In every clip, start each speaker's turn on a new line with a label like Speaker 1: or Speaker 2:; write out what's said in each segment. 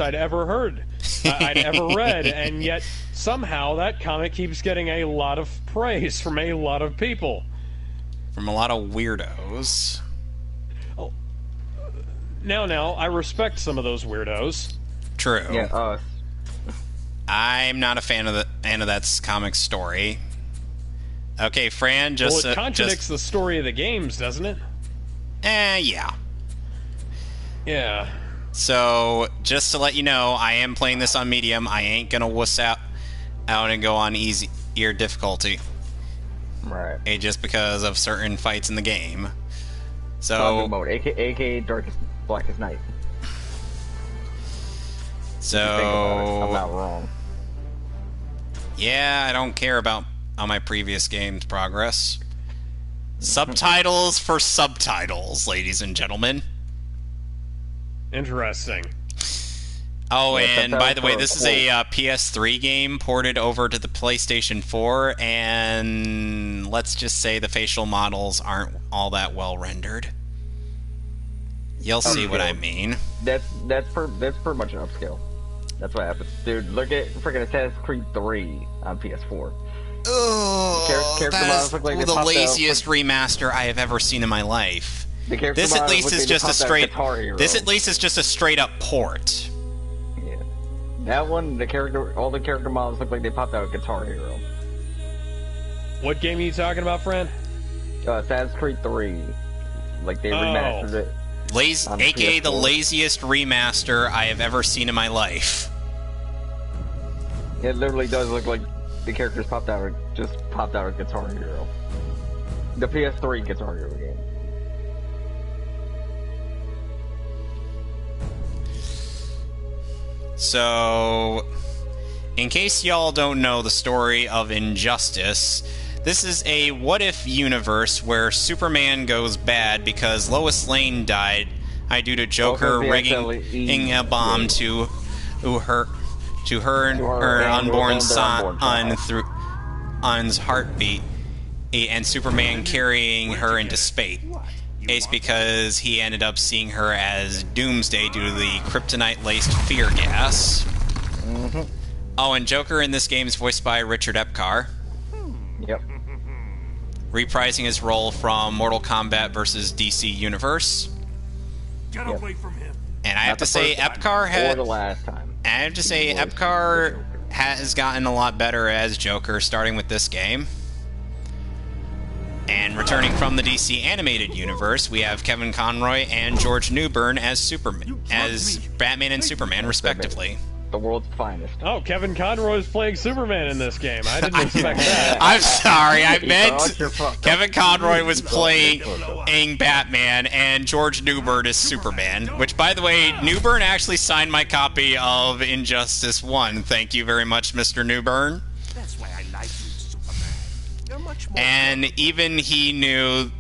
Speaker 1: I'd ever heard, I'd ever read, and yet somehow that comic keeps getting a lot of praise from a lot of people.
Speaker 2: From a lot of weirdos.
Speaker 1: Oh, now, I respect some of those weirdos.
Speaker 2: True.
Speaker 3: Yeah,
Speaker 2: I'm not a fan of that comic story. Okay, Fran, just...
Speaker 1: Well, it contradicts the story of the games, doesn't it?
Speaker 2: Yeah.
Speaker 1: Yeah.
Speaker 2: So, just to let you know, I am playing this on medium. I ain't gonna wuss out and go on easier difficulty.
Speaker 3: right.
Speaker 2: Just because of certain fights in the game.
Speaker 3: Saga
Speaker 2: So,
Speaker 3: mode, aka Darkest Blackest Night.
Speaker 2: so
Speaker 3: Think about it. I'm not wrong.
Speaker 2: yeah, I don't care about on my previous game's progress. Subtitles for subtitles, ladies and gentlemen.
Speaker 1: Interesting.
Speaker 2: Oh,
Speaker 3: Yeah,
Speaker 2: and by the way,
Speaker 3: subtitles
Speaker 2: this
Speaker 3: for
Speaker 2: is a PS3 game ported over to the PlayStation 4, and let's just say the facial models aren't all that well rendered. You'll see what I mean.
Speaker 3: That's pretty much an upscale. That's what happens, dude. Look at freaking Assassin's Creed 3 on PS4.
Speaker 2: Oh,
Speaker 3: character
Speaker 2: that
Speaker 3: models
Speaker 2: is
Speaker 3: look like they
Speaker 2: the
Speaker 3: popped out
Speaker 2: laziest remaster I have ever seen in my life.
Speaker 3: The character
Speaker 2: This at
Speaker 3: models
Speaker 2: least
Speaker 3: look
Speaker 2: is
Speaker 3: like they
Speaker 2: just a
Speaker 3: popped out
Speaker 2: straight.
Speaker 3: Guitar Hero.
Speaker 2: This at least is just a straight up port.
Speaker 3: Yeah. That one, all the character models look like they popped out of Guitar Hero.
Speaker 1: What game are you talking about, friend?
Speaker 3: Assassin's Creed 3. Like, they remastered it.
Speaker 2: AKA the
Speaker 3: PS4.
Speaker 2: laziest remaster I have ever seen in my life.
Speaker 3: It literally does look like the characters just popped out of Guitar Hero. The PS3 Guitar Hero game.
Speaker 2: So, in case y'all don't know the story of Injustice, this is a what-if universe where Superman goes bad because Lois Lane died due to Joker rigging a bomb to her and her unborn son through Un's heartbeat, and Superman carrying her into space. It's because he ended up seeing her as Doomsday due to the kryptonite-laced fear gas.
Speaker 3: Mm-hmm.
Speaker 2: Oh, and Joker in this game is voiced by Richard Epcar,
Speaker 3: Yep.
Speaker 2: reprising his role from Mortal Kombat vs. DC Universe.
Speaker 4: Get away from him.
Speaker 2: And I have to say, Epcar
Speaker 3: Or the last time.
Speaker 2: Epcar has gotten a lot better as Joker, starting with this game. And returning from the DC animated universe, we have Kevin Conroy and George Newbern as Batman and Superman, respectively.
Speaker 3: The world's finest.
Speaker 1: Oh, Kevin Conroy is playing Superman in this game. I didn't expect that.
Speaker 2: I'm sorry, I meant
Speaker 3: Your fuck.
Speaker 2: Kevin Conroy was playing Batman and George Newbern is Superman. Which, by the way, Newbern actually signed my copy of Injustice 1. Thank you very much, Mr. Newbern.
Speaker 4: That's why I like you, Superman. You're much more.
Speaker 2: And he knew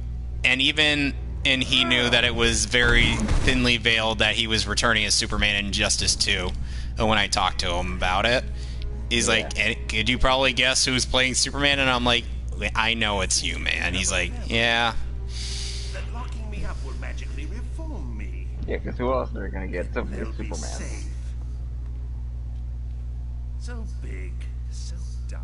Speaker 2: that it was very thinly veiled that he was returning as Superman in Injustice 2. When I talked to him about it, he's like, could you probably guess who's playing Superman? And I'm like, I know it's you, man. He's like, yeah.
Speaker 4: That locking me up will magically reform me.
Speaker 3: Yeah, because who else are they gonna get?
Speaker 4: They'll
Speaker 3: It's
Speaker 4: be
Speaker 3: Superman.
Speaker 4: safe. So big, so dumb.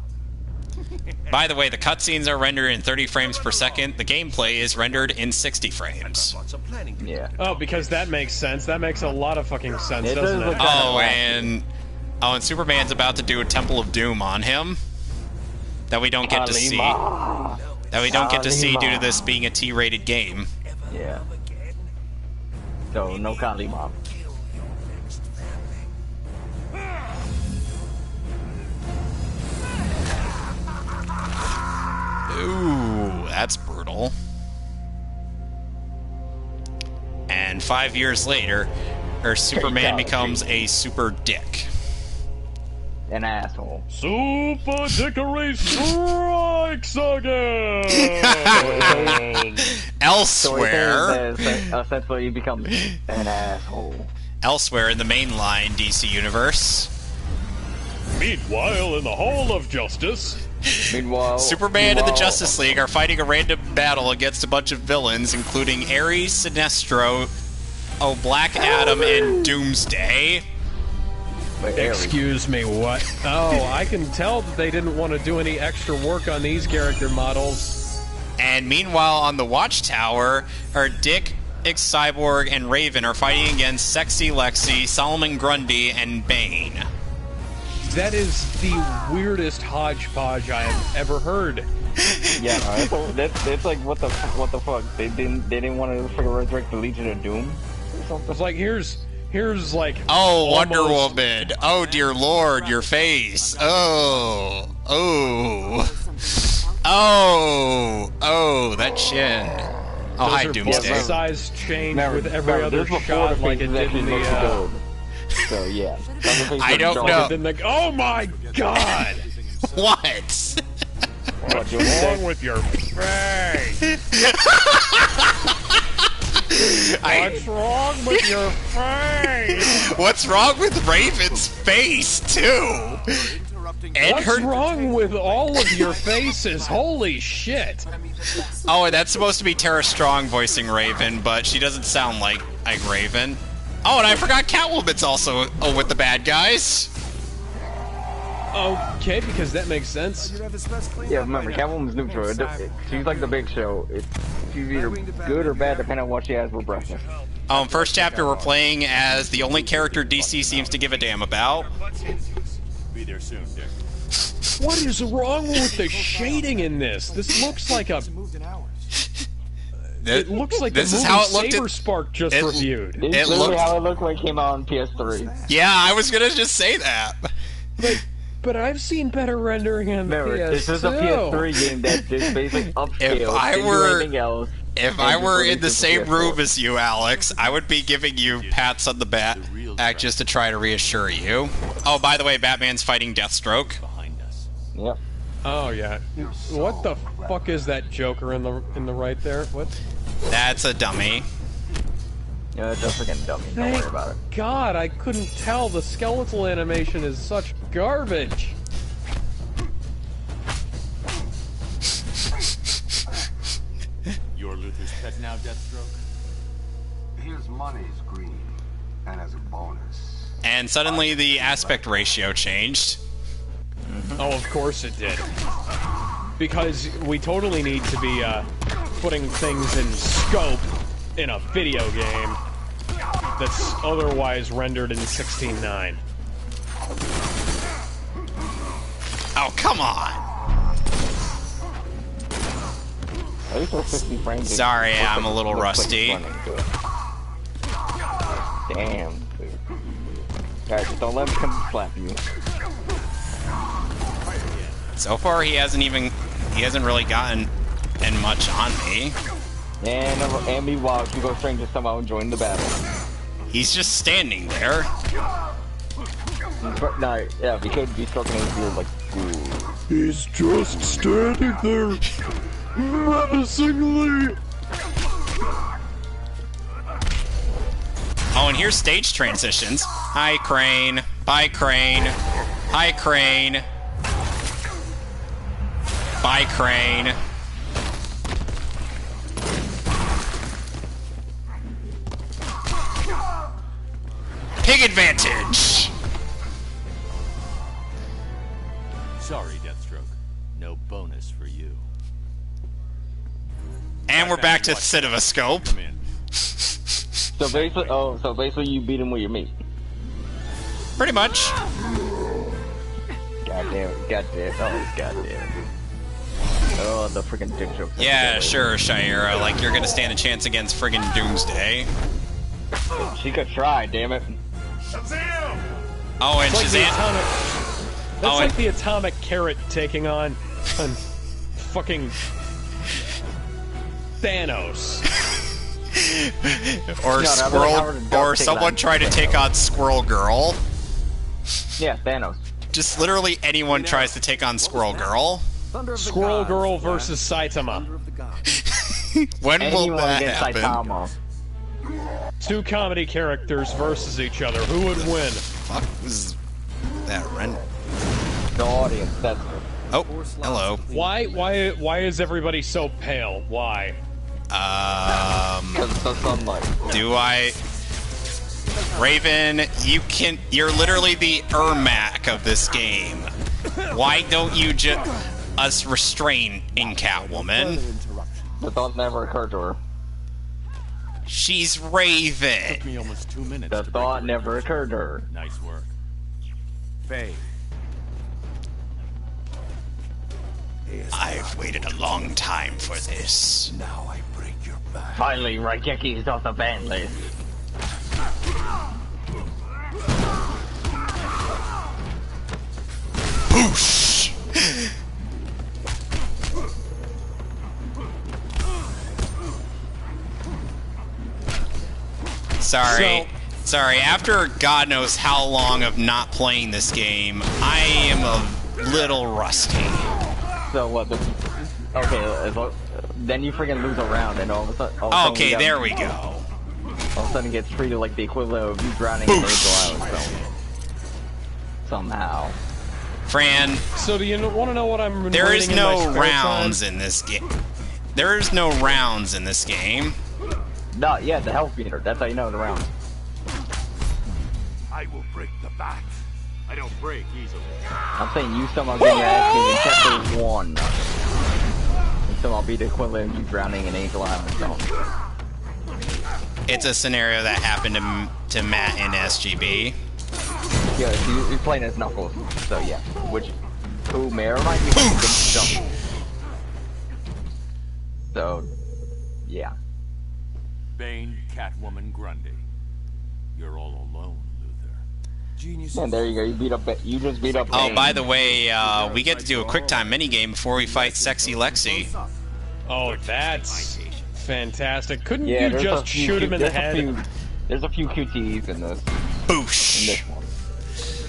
Speaker 2: By the way, the cutscenes are rendered in 30 frames per second. The gameplay is rendered in 60 frames.
Speaker 4: Lots of planning to do.
Speaker 3: Yeah.
Speaker 1: Oh, because that makes sense. That makes a lot of fucking sense,
Speaker 3: It
Speaker 1: doesn't
Speaker 3: does
Speaker 1: it?
Speaker 3: look
Speaker 2: And Superman's about to do a Temple of Doom on him that we don't get to see.
Speaker 3: Kalima.
Speaker 2: That we don't get to see due to this being a T-rated game.
Speaker 3: Yeah. So, no Kalima.
Speaker 2: Ooh, that's brutal. And 5 years later, Superman becomes a super dick.
Speaker 3: An asshole.
Speaker 1: Super Dickory strikes again!
Speaker 2: Elsewhere,
Speaker 3: Essentially, he becomes an asshole.
Speaker 2: elsewhere in the mainline DC universe,
Speaker 1: Meanwhile, in the Hall of Justice,
Speaker 3: Meanwhile,
Speaker 2: Superman and the Justice League are fighting a random battle against a bunch of villains, including Ares, Sinestro, Black Adam, and Doomsday.
Speaker 3: Like Ares.
Speaker 1: Excuse me, what? Oh, I can tell that they didn't want to do any extra work on these character models.
Speaker 2: And meanwhile, on the Watchtower, Dick, Cyborg, and Raven are fighting against Sexy Lexi, Solomon Grundy, and Bane.
Speaker 1: That is the weirdest hodgepodge I have ever heard.
Speaker 3: Yeah, that's like what the fuck? They didn't want to freaking resurrect the Legion of Doom or something.
Speaker 1: It's like here's like
Speaker 2: Oh, Wonder
Speaker 1: almost-
Speaker 2: Woman. Oh, dear Lord, your face. Oh, that chin. Oh, hi,
Speaker 1: Those are
Speaker 2: Doomsday.
Speaker 1: both size change
Speaker 3: Remember,
Speaker 1: with every other
Speaker 3: this before
Speaker 1: shot
Speaker 3: the
Speaker 1: like it
Speaker 3: faces
Speaker 1: did
Speaker 3: actually
Speaker 1: in
Speaker 3: looked
Speaker 1: the.
Speaker 3: good. So yeah,
Speaker 2: I don't
Speaker 1: Like
Speaker 2: know.
Speaker 1: it did the, oh my god!
Speaker 2: What?
Speaker 3: What's
Speaker 1: wrong with your face? What's wrong with your face?
Speaker 2: What's wrong with Raven's face, too? And
Speaker 1: What's wrong with all of your faces? Holy shit!
Speaker 2: Oh, and that's supposed to be Tara Strong voicing Raven, but she doesn't sound like Raven. Oh, and I forgot Catwoman's also with the bad guys.
Speaker 1: Okay, because that makes sense.
Speaker 3: Yeah, remember, Catwoman's neutral. She's like the Big Show. She's either good or bad depending on what she has for breakfast.
Speaker 2: First chapter we're playing as the only character DC seems to give a damn about.
Speaker 4: Be there soon, Dick.
Speaker 1: What is wrong with the shading in this? This looks like a. It looks like
Speaker 2: this
Speaker 1: the
Speaker 2: is
Speaker 1: movie
Speaker 2: how it looked
Speaker 1: Saber
Speaker 2: at-
Speaker 1: Spark just
Speaker 2: it-
Speaker 1: reviewed.
Speaker 3: It's
Speaker 2: It
Speaker 3: literally
Speaker 2: looked-
Speaker 3: how it looked when it came out on PS3.
Speaker 2: Yeah, I was gonna just say that.
Speaker 1: But I've seen better rendering on the
Speaker 3: Remember,
Speaker 1: PS2.
Speaker 3: this is a PS3 game that's just basically upscale.
Speaker 2: If I
Speaker 3: didn't do
Speaker 2: were-
Speaker 3: anything else.
Speaker 2: If
Speaker 3: And
Speaker 2: I
Speaker 3: just
Speaker 2: were
Speaker 3: released
Speaker 2: in the
Speaker 3: it for
Speaker 2: same
Speaker 3: PS4.
Speaker 2: room as you, Alex, I would be giving you pats on the back just to try to reassure you. Oh, by the way, Batman's fighting Deathstroke.
Speaker 3: Yep.
Speaker 1: Oh yeah. What the fuck is that Joker in the right there? What?
Speaker 2: That's a dummy.
Speaker 3: Yeah, that's a freaking dummy. Don't worry about it.
Speaker 1: God, I couldn't tell. The skeletal animation is such garbage.
Speaker 4: You're Luther's pet now, Deathstroke?
Speaker 5: His money's green, and as a bonus.
Speaker 2: And suddenly the aspect ratio changed.
Speaker 1: Oh, of course it did. Because we totally need to be putting things in scope in a video game that's otherwise rendered in 16:9.
Speaker 2: Oh, come on!
Speaker 3: At least we're 50 frames.
Speaker 2: Sorry, I'm a little rusty.
Speaker 3: Damn, dude. Guys, just don't let him come slap you.
Speaker 2: So far, he hasn't really gotten much on me.
Speaker 3: And meanwhile, Hugo Strange is somehow enjoying the battle.
Speaker 2: He's just standing there.
Speaker 3: But no, yeah, he could be stroking his beard like, ooh.
Speaker 1: He's just standing there, menacingly.
Speaker 2: Oh, and here's stage transitions. Hi, Crane. Bye, Crane. Hi, Crane. Bye, Crane. Pig advantage!
Speaker 4: Sorry, Deathstroke. No bonus for you.
Speaker 2: And we're back to CinemaScope.
Speaker 4: Come in.
Speaker 3: So basically, you beat him with your meat.
Speaker 2: Pretty much.
Speaker 3: God damn it, god damn it, oh god damn it. Oh, the freaking dick joke.
Speaker 2: Yeah, sure, Shira. Like, you're gonna stand a chance against friggin' Doomsday.
Speaker 3: She could try, damn it.
Speaker 2: Oh, and
Speaker 1: It's like the
Speaker 2: Shazam.
Speaker 1: atomic. That's
Speaker 2: Oh,
Speaker 1: like
Speaker 2: and-
Speaker 1: the atomic carrot taking on fucking Thanos.
Speaker 2: Or
Speaker 3: No, no,
Speaker 2: Squirrel.
Speaker 3: Howard and Duck
Speaker 2: Or
Speaker 3: take
Speaker 2: someone
Speaker 3: on
Speaker 2: tried to take on Squirrel Girl.
Speaker 3: Yeah, Thanos.
Speaker 2: Just literally anyone tries to take on Squirrel Girl.
Speaker 1: Squirrel Girl versus Saitama.
Speaker 2: When will
Speaker 3: Anyone
Speaker 2: that
Speaker 3: against
Speaker 2: happen?
Speaker 3: Saitama.
Speaker 1: Two comedy characters versus each other. Who would win?
Speaker 2: Fuck was that rent?
Speaker 3: The audience, that's
Speaker 2: Oh, hello.
Speaker 1: Why is everybody so pale? Why?
Speaker 3: because of the sunlight.
Speaker 2: Do I? Raven, you're literally the Ermac of this game. Why don't you just restrain in Catwoman?
Speaker 3: The thought never occurred to her.
Speaker 2: She's Raven.
Speaker 6: Took me almost 2 minutes.
Speaker 3: The
Speaker 6: to
Speaker 3: thought
Speaker 6: break
Speaker 3: never
Speaker 6: your
Speaker 3: occurred to her.
Speaker 6: Nice work. Faye.
Speaker 2: I've waited a long time for this.
Speaker 6: Now I break your back.
Speaker 3: Finally, Raikiki's off the ban list.
Speaker 2: Boosh! Sorry, after God knows how long of not playing this game, I am a little rusty.
Speaker 3: So what? Then you freaking lose a round, and all of a sudden.
Speaker 2: Okay, there we go.
Speaker 3: All of a sudden, it gets treated like the equivalent of you drowning in Angel Island. Somehow.
Speaker 2: Fran,
Speaker 1: So do you want to know what I'm reading
Speaker 2: there is
Speaker 1: in my
Speaker 2: no
Speaker 1: spare
Speaker 2: rounds
Speaker 1: time?
Speaker 2: in this game. There is no rounds in this game.
Speaker 3: No, yeah, the health meter. That's how you know the round.
Speaker 4: I will break the bat.
Speaker 6: I don't break easily.
Speaker 3: I'm saying you somehow get your ass kicked in chapter 1. And somehow be the equivalent of you drowning in Angel Island. So.
Speaker 2: It's a scenario that happened to Matt in SGB.
Speaker 3: Yeah, so you're playing as Knuckles. So yeah, who may or might be jump. So, yeah.
Speaker 6: Bane, Catwoman, Grundy. You're all alone, Luther. Genius.
Speaker 3: And there you go. You just beat up.
Speaker 2: Oh,
Speaker 3: Bane.
Speaker 2: by the way, we get to do a quick time minigame before we fight Sexy Lexi.
Speaker 1: Oh, that's fantastic. Couldn't
Speaker 3: Yeah,
Speaker 1: you
Speaker 3: there's
Speaker 1: just
Speaker 3: a few
Speaker 1: shoot him in the
Speaker 3: there's
Speaker 1: head?
Speaker 3: There's a few QTEs in this
Speaker 2: Boosh!
Speaker 3: one.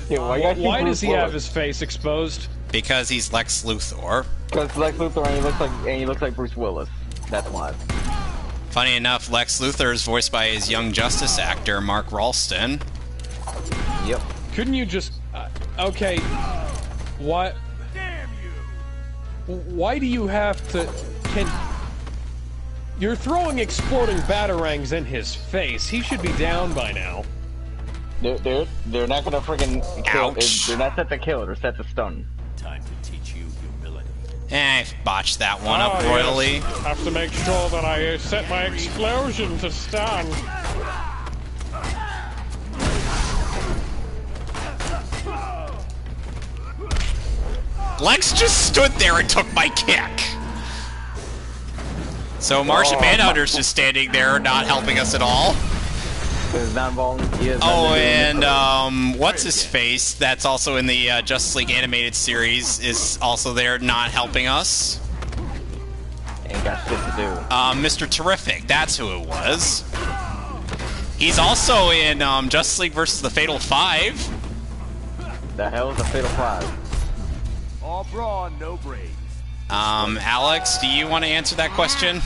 Speaker 3: Yeah, why
Speaker 1: Why does he have his face exposed?
Speaker 2: Because he's Lex Luthor.
Speaker 3: Because Lex Luthor and he looks like Bruce Willis. That's why.
Speaker 2: Funny enough, Lex Luthor is voiced by his Young Justice actor, Mark Ralston.
Speaker 3: Yep.
Speaker 1: Couldn't you just... okay. What?
Speaker 4: Damn you!
Speaker 1: Why do you have to... You're throwing exploding batarangs in his face. He should be down by now.
Speaker 3: They're not gonna freaking kill.
Speaker 2: Ouch.
Speaker 3: They're not set to kill. They're set to stun.
Speaker 6: Time to teach you humility.
Speaker 2: I botched that one up
Speaker 1: Oh,
Speaker 2: royally.
Speaker 1: yes. Have to make sure that I set my explosion to stun.
Speaker 2: Lex just stood there and took my kick. So Martian Manhunter's just standing there, not helping us at all.
Speaker 3: He's not involved. He has
Speaker 2: Oh,
Speaker 3: nothing to do with
Speaker 2: and what's his face? That's also in the Justice League animated series is also there, not helping us.
Speaker 3: Ain't got shit to do.
Speaker 2: Mr. Terrific, that's who it was. He's also in Justice League versus the Fatal Five.
Speaker 3: The hell is a Fatal 5?
Speaker 4: All brawn, no brains.
Speaker 2: Alex, do you want to answer that question?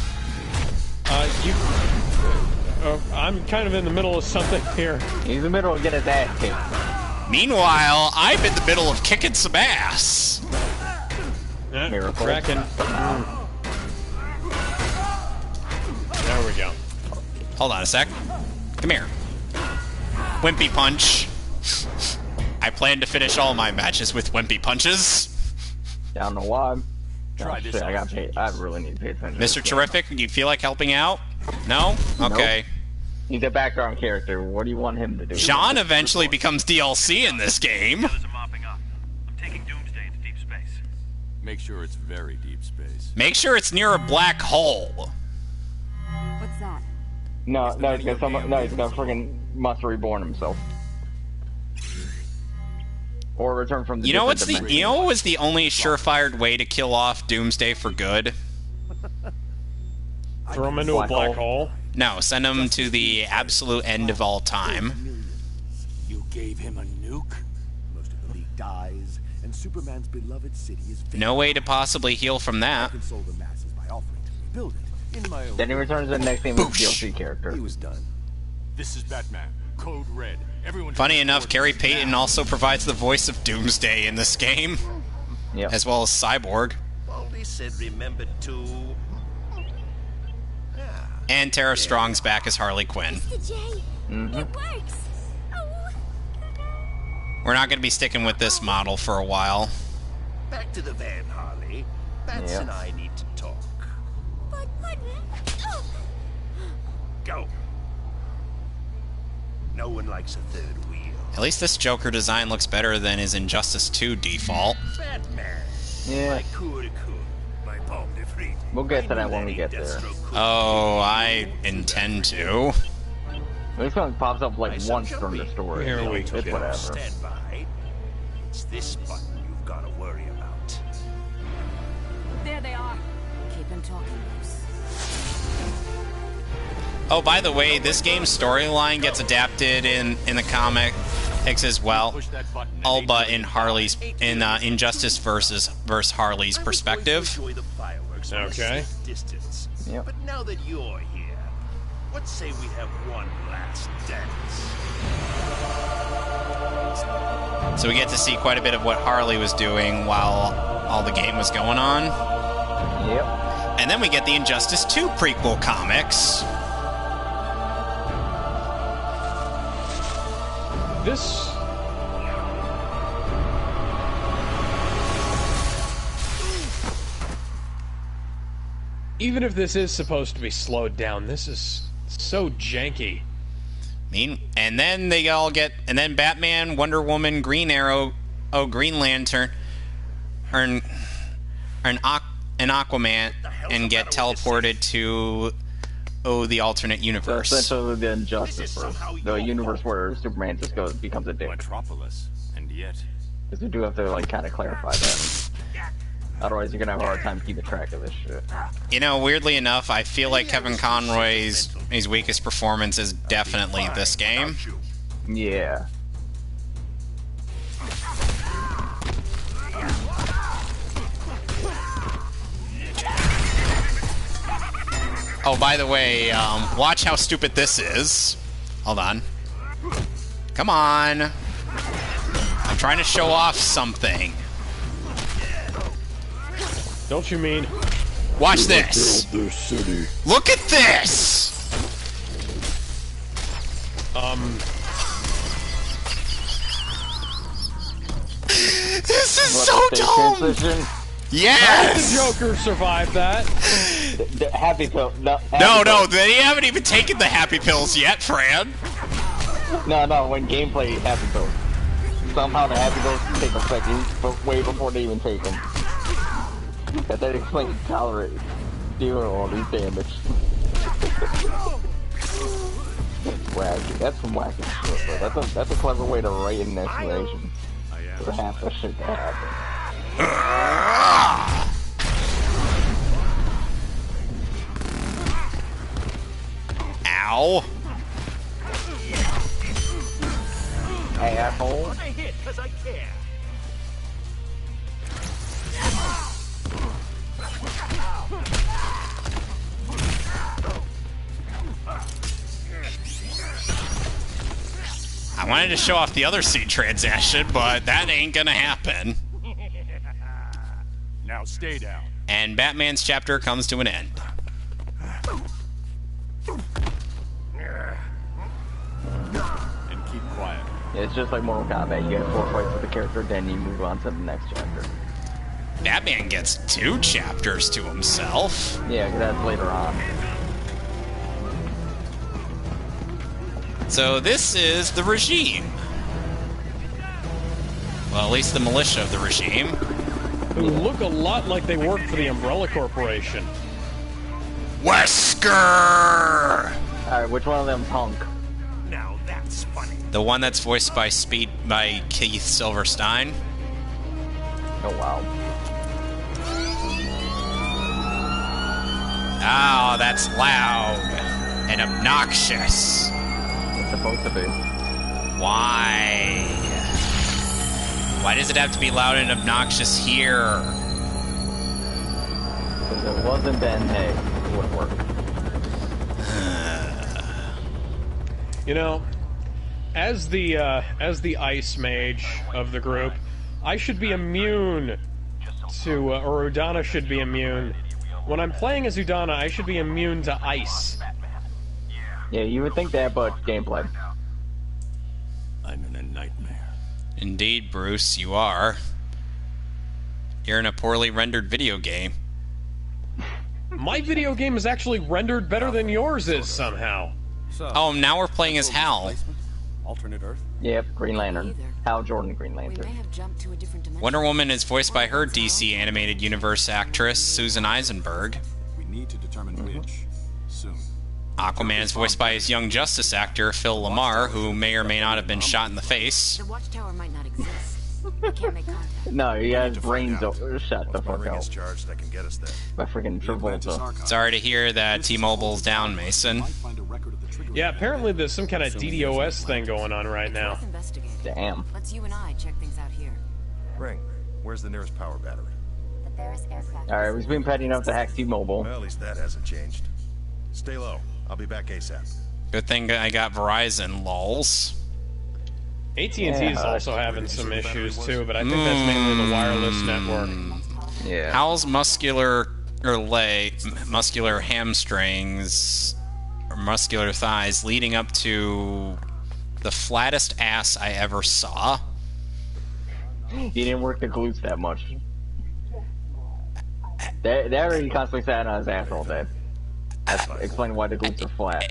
Speaker 1: I'm kind of in the middle of something here.
Speaker 3: He's in the middle of getting his ass kicked.
Speaker 2: Meanwhile, I'm in the middle of kicking some ass.
Speaker 3: Miracle.
Speaker 1: Cracking. There we go.
Speaker 2: Hold on a sec. Come here. Wimpy punch. I plan to finish all my matches with wimpy punches.
Speaker 3: I don't know why.
Speaker 6: Try this
Speaker 3: I
Speaker 6: out.
Speaker 3: got paid. I really need to pay attention.
Speaker 2: Mr. Terrific, do you feel like helping out? No? Okay.
Speaker 3: He's a background character. What do you want him to do?
Speaker 2: John eventually becomes DLC in this game.
Speaker 7: Others are mopping up. I'm taking Doomsday into deep space.
Speaker 6: Make sure it's very deep space.
Speaker 2: Make sure it's near a black hole.
Speaker 8: What's that?
Speaker 3: No, he's gonna freaking must reborn himself. Or return from the
Speaker 2: You know
Speaker 3: different
Speaker 2: what's the
Speaker 3: dimension.
Speaker 2: you know what was the only surefire way to kill off Doomsday for good?
Speaker 1: Throw him into a black hole.
Speaker 2: No, send him to the absolute end of all time.
Speaker 6: You gave him a nuke? Most of the League dies, and Superman's beloved city is vacant.
Speaker 2: No way to possibly heal from that.
Speaker 6: Console the masses by offering to rebuild it in my own.
Speaker 3: Then he returns to the next game with
Speaker 2: Boosh.
Speaker 3: DLC character.
Speaker 6: He was done. This is Batman. Code Red. Everyone.
Speaker 2: Funny enough, Carrie Payton also provides the voice of Doomsday in this game,
Speaker 3: Yep.
Speaker 2: as well as Cyborg.
Speaker 4: Baldy said remember to...
Speaker 2: And Tara Strong's back as Harley Quinn.
Speaker 8: Mr. J, it works.
Speaker 2: We're not going to be sticking with this model for a while.
Speaker 4: Back to the van, Harley. Bats
Speaker 3: Yeah.
Speaker 4: and I need to talk.
Speaker 8: But... Oh.
Speaker 4: Go. No one likes a third wheel.
Speaker 2: At least this Joker design looks better than his Injustice 2 default.
Speaker 4: Batman.
Speaker 3: Yeah.
Speaker 4: My coup de coup. My palm de free.
Speaker 3: We'll get to that when we get there.
Speaker 2: Oh, I intend to.
Speaker 3: This one pops up like once during the story.
Speaker 1: Here
Speaker 3: so
Speaker 1: we
Speaker 3: it's
Speaker 1: go.
Speaker 3: whatever.
Speaker 4: Stand by. It's this button you've got to worry about.
Speaker 8: There they are. Keep them talking, Bruce.
Speaker 2: Oh, by the way, this game's storyline gets adapted in the comics as well. All but in Harley's Injustice versus Harley's perspective.
Speaker 1: Okay.
Speaker 3: Yep.
Speaker 4: But now that you're here, let's say we have one last dance.
Speaker 2: So we get to see quite a bit of what Harley was doing while all the game was going on.
Speaker 3: Yep.
Speaker 2: And then we get the Injustice 2 prequel comics.
Speaker 1: This... Even if this is supposed to be slowed down, this is so janky.
Speaker 2: And then they all get... And then Batman, Wonder Woman, Green Arrow, Green Lantern, and Aquaman, and get teleported to... the alternate universe.
Speaker 3: So essentially the Injustice verse. The universe where Superman just becomes a dick.
Speaker 6: Metropolis, and yet...
Speaker 3: Because we do have to, like, kind of clarify that. Otherwise, you're gonna have a hard time keeping track of this shit.
Speaker 2: You know, weirdly enough, I feel like Kevin Conroy's his weakest performance is definitely this game.
Speaker 3: Yeah.
Speaker 2: Oh, by the way, watch how stupid this is. Hold on. Come on. I'm trying to show off something.
Speaker 1: Don't you mean...
Speaker 2: Watch this. Look at this. This is so dumb.
Speaker 3: Transition?
Speaker 2: Yes.
Speaker 1: The Joker survived that.
Speaker 3: The happy pill. No,
Speaker 2: they haven't even taken the happy pills yet, Fran.
Speaker 3: No, when gameplay happy pills. Somehow the happy pills take effect way before they even take them. And that explains tolerate dealing all these damage. That's wacky. That's some wacky shit, bro. That's a clever way to write an explanation for half the shit that happened.
Speaker 2: Ow.
Speaker 3: Hey, asshole.
Speaker 4: I hit because I care.
Speaker 2: I wanted to show off the other seed transaction, but that ain't gonna happen.
Speaker 6: Now stay down.
Speaker 2: And Batman's chapter comes to an end.
Speaker 6: And keep quiet.
Speaker 3: Yeah, it's just like Mortal Kombat. You get 4 fights with the character, then you move on to the next chapter.
Speaker 2: Batman gets 2 chapters to himself.
Speaker 3: Yeah, 'cause that's later on.
Speaker 2: So this is the regime. Well, at least the militia of the regime.
Speaker 1: Who look a lot like they work for the Umbrella Corporation.
Speaker 2: Wesker!
Speaker 3: Alright, which one of them punk?
Speaker 4: Now that's funny.
Speaker 2: The one that's voiced by Keith Silverstein.
Speaker 3: Oh, wow.
Speaker 2: Oh, that's loud and obnoxious.
Speaker 3: It's supposed to be.
Speaker 2: Why? Why does it have to be loud and obnoxious here?
Speaker 3: Because if it wasn't, then hey, it wouldn't work.
Speaker 1: You know, as the ice mage of the group, I should be immune to, or Udana should be immune. When I'm playing as Udana, I should be immune to ice.
Speaker 3: Yeah, you would think that, but gameplay.
Speaker 6: I'm in a nightmare.
Speaker 2: Indeed, Bruce, you are. You're in a poorly rendered video game.
Speaker 1: My video game is actually rendered better than yours is somehow.
Speaker 6: So,
Speaker 2: Oh, now we're playing as Hal.
Speaker 6: alternate Earth.
Speaker 3: Yep, Green Lantern. Hal Jordan, Green
Speaker 8: We
Speaker 3: Lantern.
Speaker 8: may have jumped to a different dimension.
Speaker 2: Wonder Woman is voiced by her DC Animated Universe actress, Susan Eisenberg.
Speaker 6: We need to determine which soon.
Speaker 2: Aquaman is voiced by his Young Justice actor, Phil Lamar, who may or may not have been shot in the face.
Speaker 8: The watchtower might not exist. I can't make contact.
Speaker 3: No, he has
Speaker 4: To find
Speaker 3: brains
Speaker 4: out.
Speaker 3: over. Shut the
Speaker 4: Once my
Speaker 3: fuck
Speaker 4: ring
Speaker 3: up.
Speaker 4: is charged, that can get us there.
Speaker 3: By freaking Travolta.
Speaker 2: Sorry to hear that T-Mobile's down, Mason.
Speaker 1: Yeah, apparently there's some kind of DDoS thing going on right now.
Speaker 8: Worth investigating.
Speaker 3: Damn.
Speaker 8: Let's you and I check things out here.
Speaker 4: Ring, where's the nearest power battery?
Speaker 8: The Ferris aircraft.
Speaker 3: Alright, we've been petty enough to hack T-Mobile.
Speaker 4: Well, at least that hasn't changed. Stay low. I'll be back ASAP.
Speaker 2: Good thing I got Verizon, lols.
Speaker 1: AT&T is also having some issues too, but I think that's mainly the wireless network.
Speaker 3: Yeah.
Speaker 2: Hal's muscular muscular hamstrings, or muscular thighs, leading up to the flattest ass I ever saw.
Speaker 3: He didn't work the glutes that much. They already constantly sat on his ass all day. That's explain why the glutes are flat.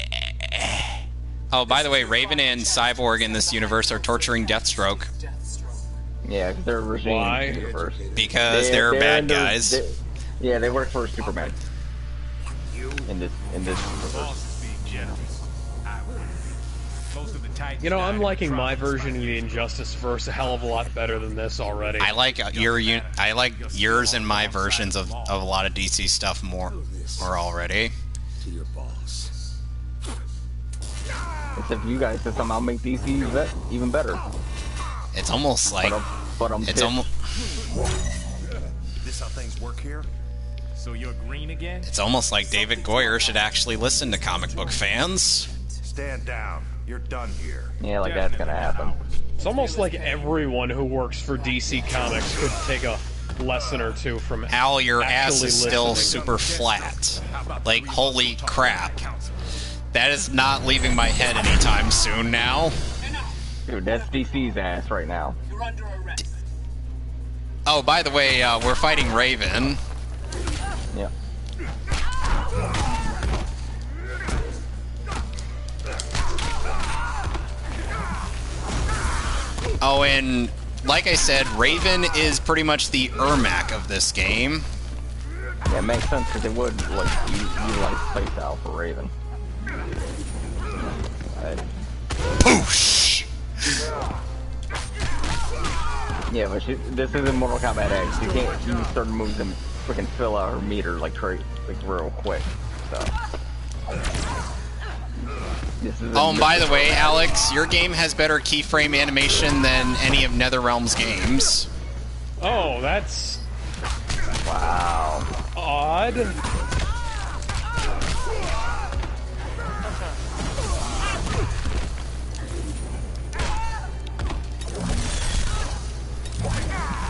Speaker 2: Oh, by the way, Raven and Cyborg in this universe are torturing Deathstroke
Speaker 3: Yeah, because they're a regime
Speaker 1: Why?
Speaker 3: universe.
Speaker 2: because they're bad
Speaker 3: in the-
Speaker 2: guys.
Speaker 3: Yeah, they work for Superman. In this universe.
Speaker 1: You know, I'm liking my version of the Injustice verse a hell of a lot better than this already.
Speaker 2: I like yours and my versions of a lot of DC stuff more already.
Speaker 6: To your boss.
Speaker 3: Except you guys to somehow make DC even better.
Speaker 2: It's almost like
Speaker 3: But I'm
Speaker 2: it's
Speaker 3: pissed.
Speaker 2: almost
Speaker 4: This how things work here?
Speaker 7: So you're green again?
Speaker 2: it's almost like David Goyer should actually listen to comic book fans.
Speaker 4: Stand down. You're done here.
Speaker 3: Yeah, like that's gonna happen.
Speaker 1: It's almost like everyone who works for DC Comics could take a lesson or two from
Speaker 2: Al, your ass
Speaker 1: actually
Speaker 2: is still
Speaker 1: listening.
Speaker 2: super flat. Like, holy crap. That is not leaving my head anytime soon now.
Speaker 3: Dude, that's DC's ass right now.
Speaker 2: Oh, by the way, we're fighting Raven.
Speaker 3: Yeah.
Speaker 2: Oh, and like I said, Raven is pretty much the Ermac of this game.
Speaker 3: Yeah, it makes sense because they would like utilize playstyle for Raven.
Speaker 2: Boosh!
Speaker 3: Yeah, but this isn't Mortal Kombat X. You can't use certain moves and freaking fill out her meter like real quick. So. This is
Speaker 2: Oh, and by the way, Alex, your game has better keyframe animation than any of NetherRealm's games.
Speaker 1: Oh, that's
Speaker 3: wow.
Speaker 1: odd.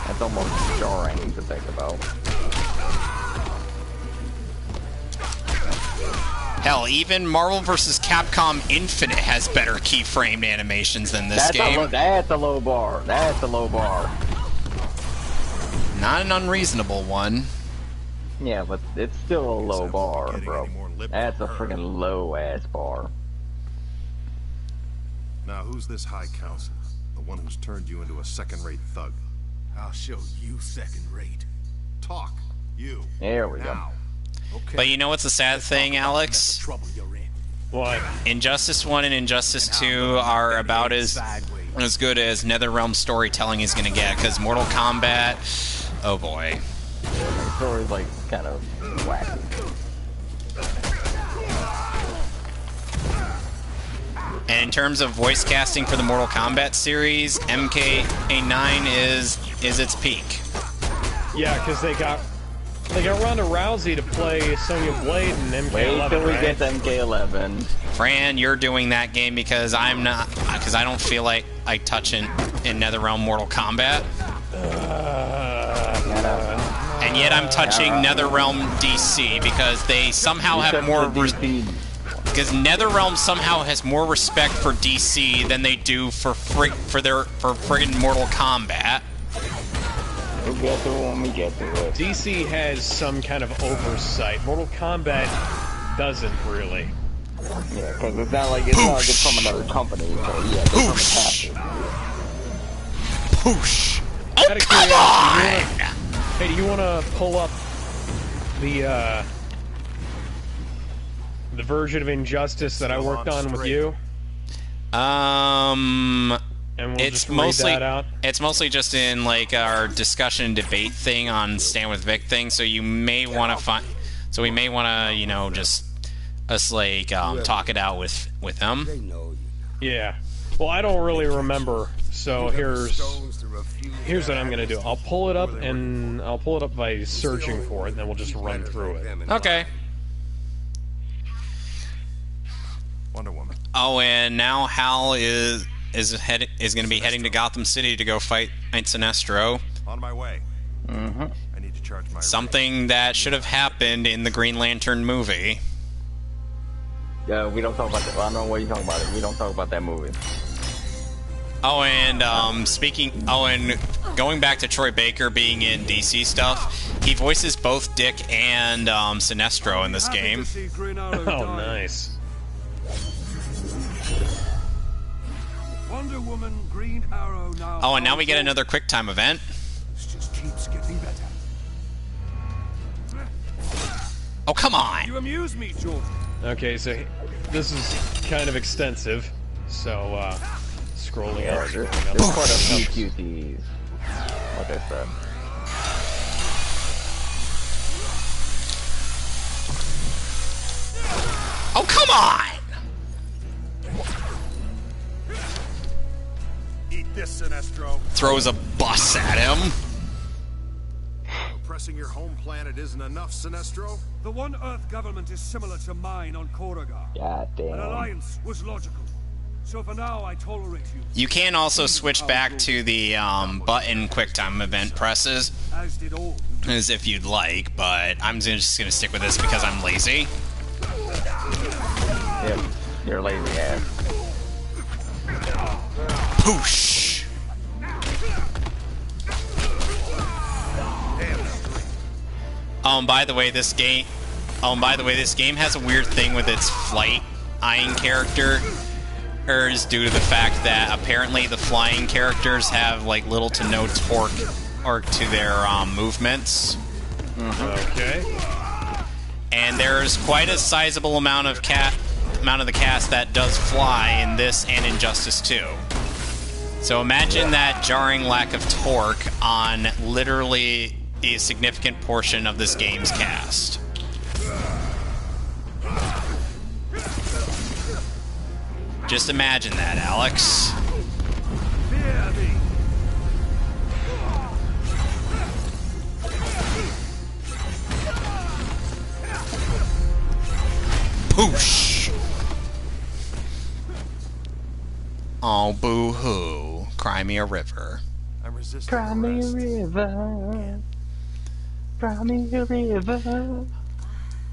Speaker 3: That's almost jarring to think about.
Speaker 2: Hell, even Marvel vs. Capcom Infinite has better keyframed animations than this game.
Speaker 3: That's a low bar. That's a low bar.
Speaker 2: Not an unreasonable one.
Speaker 3: Yeah, but it's still a low
Speaker 4: I'm
Speaker 3: bar,
Speaker 4: getting
Speaker 3: bro.
Speaker 4: any more lip
Speaker 3: That's a
Speaker 4: from her.
Speaker 3: freaking low ass bar.
Speaker 4: Now, who's this High Council? The one who's turned you into a second-rate thug?
Speaker 6: I'll show you second rate.
Speaker 4: Talk. You.
Speaker 3: There we go.
Speaker 6: Now. Okay.
Speaker 2: But you know what's the sad thing, Alex?
Speaker 6: Trouble you're in.
Speaker 1: What?
Speaker 2: Injustice 1 and Injustice 2 are about as good as NetherRealm storytelling is going to get, because Mortal Kombat, oh boy.
Speaker 3: The story's like kind of wacky.
Speaker 2: And in terms of voice casting for the Mortal Kombat series, MK9 is its peak.
Speaker 1: Yeah, because they got Ronda Rousey to play Sonya Blade and MK11.
Speaker 3: Wait till we
Speaker 1: right?
Speaker 3: get to MK11.
Speaker 2: Fran, you're doing that game because I don't feel like touching in NetherRealm Mortal Kombat. And yet I'm touching NetherRealm DC because they somehow have more Because NetherRealm somehow has more respect for DC than they do for friggin' Mortal Kombat.
Speaker 3: We'll get to it when we get to it.
Speaker 1: DC has some kind of oversight. Mortal Kombat doesn't really.
Speaker 3: Yeah, because it's not like it's from another company. So yeah, they come
Speaker 2: Poosh!
Speaker 1: Out
Speaker 2: Oh,
Speaker 1: of
Speaker 2: come
Speaker 1: curiosity,
Speaker 2: on!
Speaker 1: Hey, do you want to pull up the version of Injustice that I worked on with you?
Speaker 2: And we'll
Speaker 1: it's just mostly read that out.
Speaker 2: It's mostly just in like our discussion and debate thing on Stand with Vic thing. So you may want to find. So we may want to, you know, just us like talk it out with them.
Speaker 1: Yeah. Well, I don't really remember. So here's what I'm gonna do. I'll pull it up by searching for it, and then we'll just run through it.
Speaker 2: Okay.
Speaker 4: Wonder Woman.
Speaker 2: Oh, and now Hal is going to be heading to Gotham City to go fight Sinestro.
Speaker 4: On my way.
Speaker 3: Mm-hmm.
Speaker 4: I need to charge my
Speaker 2: Something that should have happened in the Green Lantern movie.
Speaker 3: Yeah, we don't talk about that. Well, I don't know what you're talking about. We don't talk about that movie.
Speaker 2: Oh, and and going back to Troy Baker being in DC stuff, he voices both Dick and Sinestro in this game.
Speaker 1: Oh, nice.
Speaker 6: Wonder Woman, Green Arrow now.
Speaker 2: Oh, and now we get another QuickTime event.
Speaker 6: This just keeps getting better.
Speaker 2: Oh, come on!
Speaker 6: You amuse me, Jordan.
Speaker 1: Okay, so this is kind of extensive. So, scrolling
Speaker 3: Yeah,
Speaker 1: up.
Speaker 3: there's quite a few QTs. Like I said.
Speaker 2: Oh, come on!
Speaker 4: Eat this, Sinestro.
Speaker 2: Throws a bus at him.
Speaker 4: Oppressing your home planet isn't enough, Sinestro.
Speaker 6: The One Earth government is similar to mine on Koragar.
Speaker 3: God
Speaker 6: An
Speaker 3: damn.
Speaker 6: alliance was logical. So for now, I tolerate you.
Speaker 2: You can also switch back to the button QuickTime event presses,
Speaker 6: As did all.
Speaker 2: as if you'd like, but I'm just going to stick with this because I'm lazy.
Speaker 3: Yep, you're lazy ass.
Speaker 2: Poosh! By the way, this game has a weird thing with its flight eyeing character. Is due to the fact that apparently the flying characters have like little to no torque or to their movements.
Speaker 1: Okay.
Speaker 2: And there's quite a sizable amount of the cast that does fly in this and Injustice 2. So imagine that jarring lack of torque on literally a significant portion of this game's cast. Just imagine that, Alex.
Speaker 6: Fear thee.
Speaker 2: Poosh! Oh, boo-hoo. Cry me a river.
Speaker 4: I'm resisting
Speaker 3: Cry me a
Speaker 4: arrest.
Speaker 3: river. Cry me a river.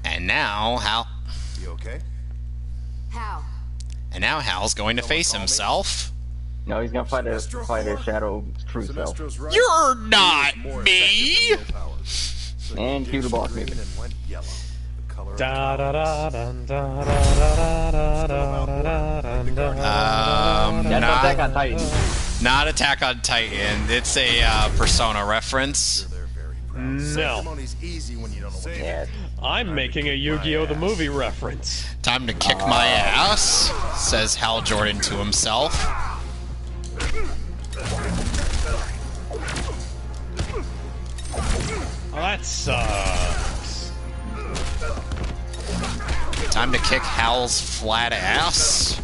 Speaker 2: And now,
Speaker 4: You okay?
Speaker 8: How?
Speaker 2: Hal's going to face himself.
Speaker 3: No, he's gonna fight a shadow true self.
Speaker 4: Sinestro's right.
Speaker 2: You're not
Speaker 4: More
Speaker 2: me!
Speaker 4: effective than willpower. So
Speaker 3: And
Speaker 4: he
Speaker 3: cue the boss
Speaker 4: green
Speaker 3: music.
Speaker 4: and went yellow. The color of
Speaker 1: Da da da da da da da da
Speaker 3: That's Attack on Titan.
Speaker 2: Not Attack on Titan. It's a Persona reference.
Speaker 4: they're very proud.
Speaker 1: No,
Speaker 4: Ceremony's easy when you don't know what to do.
Speaker 3: Yeah.
Speaker 1: I'm making a Yu-Gi-Oh! The movie reference.
Speaker 2: Time to kick my ass, says Hal Jordan to himself.
Speaker 1: Oh, that sucks.
Speaker 2: Time to kick Hal's flat ass.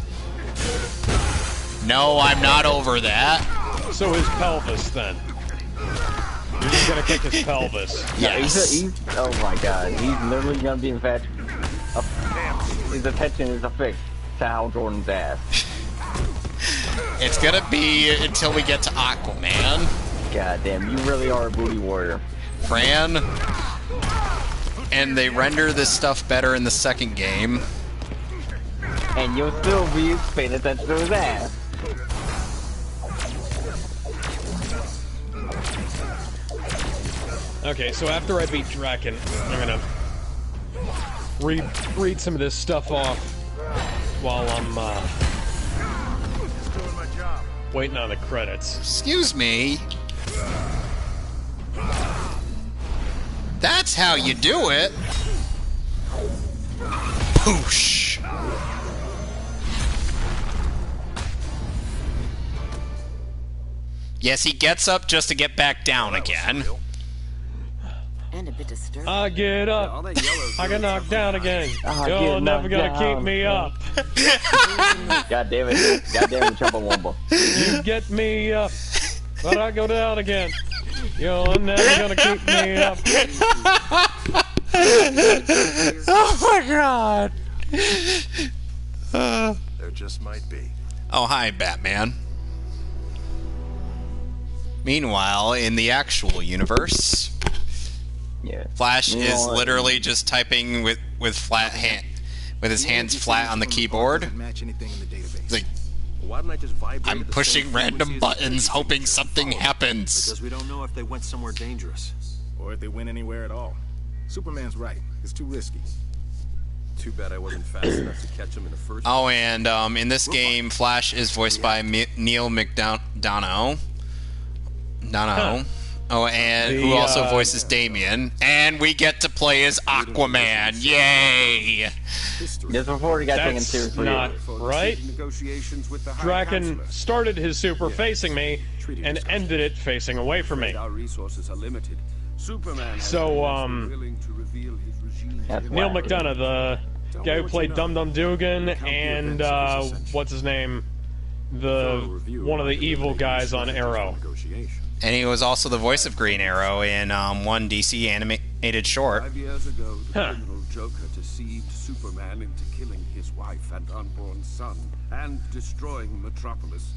Speaker 2: No, I'm not over that.
Speaker 1: So his pelvis, then. You're just gonna kick his pelvis.
Speaker 2: Yes.
Speaker 3: He's oh my god, he's literally gonna be his attention is affixed to Hal Jordan's ass.
Speaker 2: It's gonna be until we get to Aquaman.
Speaker 3: God damn, you really are a booty warrior.
Speaker 2: Fran. And they render this stuff better in the second game.
Speaker 3: and you'll still be paying attention to his ass.
Speaker 1: Okay, so after I beat Draken, I'm gonna read some of this stuff off while I'm waiting on the credits.
Speaker 2: Excuse me. That's how you do it. Poosh. Yes, he gets up just to get back down again.
Speaker 8: And a bit disturbing.
Speaker 1: I get up, I get knocked down again. You're never gonna keep me up.
Speaker 3: God damn it. God damn it, Chumbawamba.
Speaker 1: You get me up, but I go down again. You're never gonna keep me up.
Speaker 2: Oh my god.
Speaker 4: There just might be.
Speaker 2: Oh, hi, Batman. Meanwhile, in the actual universe,
Speaker 3: Yeah.
Speaker 2: Flash is literally just typing with his hands flat on the keyboard.
Speaker 6: Match anything in the database.
Speaker 2: Like,
Speaker 4: Why don't I just vibrate
Speaker 2: I'm
Speaker 4: at the
Speaker 2: pushing
Speaker 4: same
Speaker 2: random
Speaker 4: frequency as
Speaker 2: buttons,
Speaker 4: the
Speaker 2: hoping
Speaker 4: frequency
Speaker 2: something
Speaker 4: follows?
Speaker 2: happens.
Speaker 4: Because we don't know if they went somewhere dangerous.
Speaker 6: Or if they went anywhere at all. Superman's right. It's too risky.
Speaker 4: Too bad I wasn't fast enough to catch him in the first.
Speaker 2: Oh, and in this game, Flash is voiced by Neil McDonough. Oh, and who also voices Damian. And we get to play as Aquaman. Yay!
Speaker 3: Just before he got taken
Speaker 1: That's
Speaker 3: seriously.
Speaker 1: not right.
Speaker 4: Negotiations with the High
Speaker 1: Draken
Speaker 4: Counselor.
Speaker 1: started his super facing me and ended it facing away from me.
Speaker 4: Our resources are limited. Superman has
Speaker 1: So,
Speaker 4: been willing to reveal his regime.
Speaker 3: That's
Speaker 1: Neil
Speaker 3: why.
Speaker 1: McDonough, the guy who played Dum Dum Dugan, and what's his name, one of the evil guys on Arrow.
Speaker 2: And he was also the voice of Green Arrow in one DC animated short.
Speaker 4: 5 years ago, the criminal Joker deceived Superman into killing his wife and unborn son and destroying Metropolis.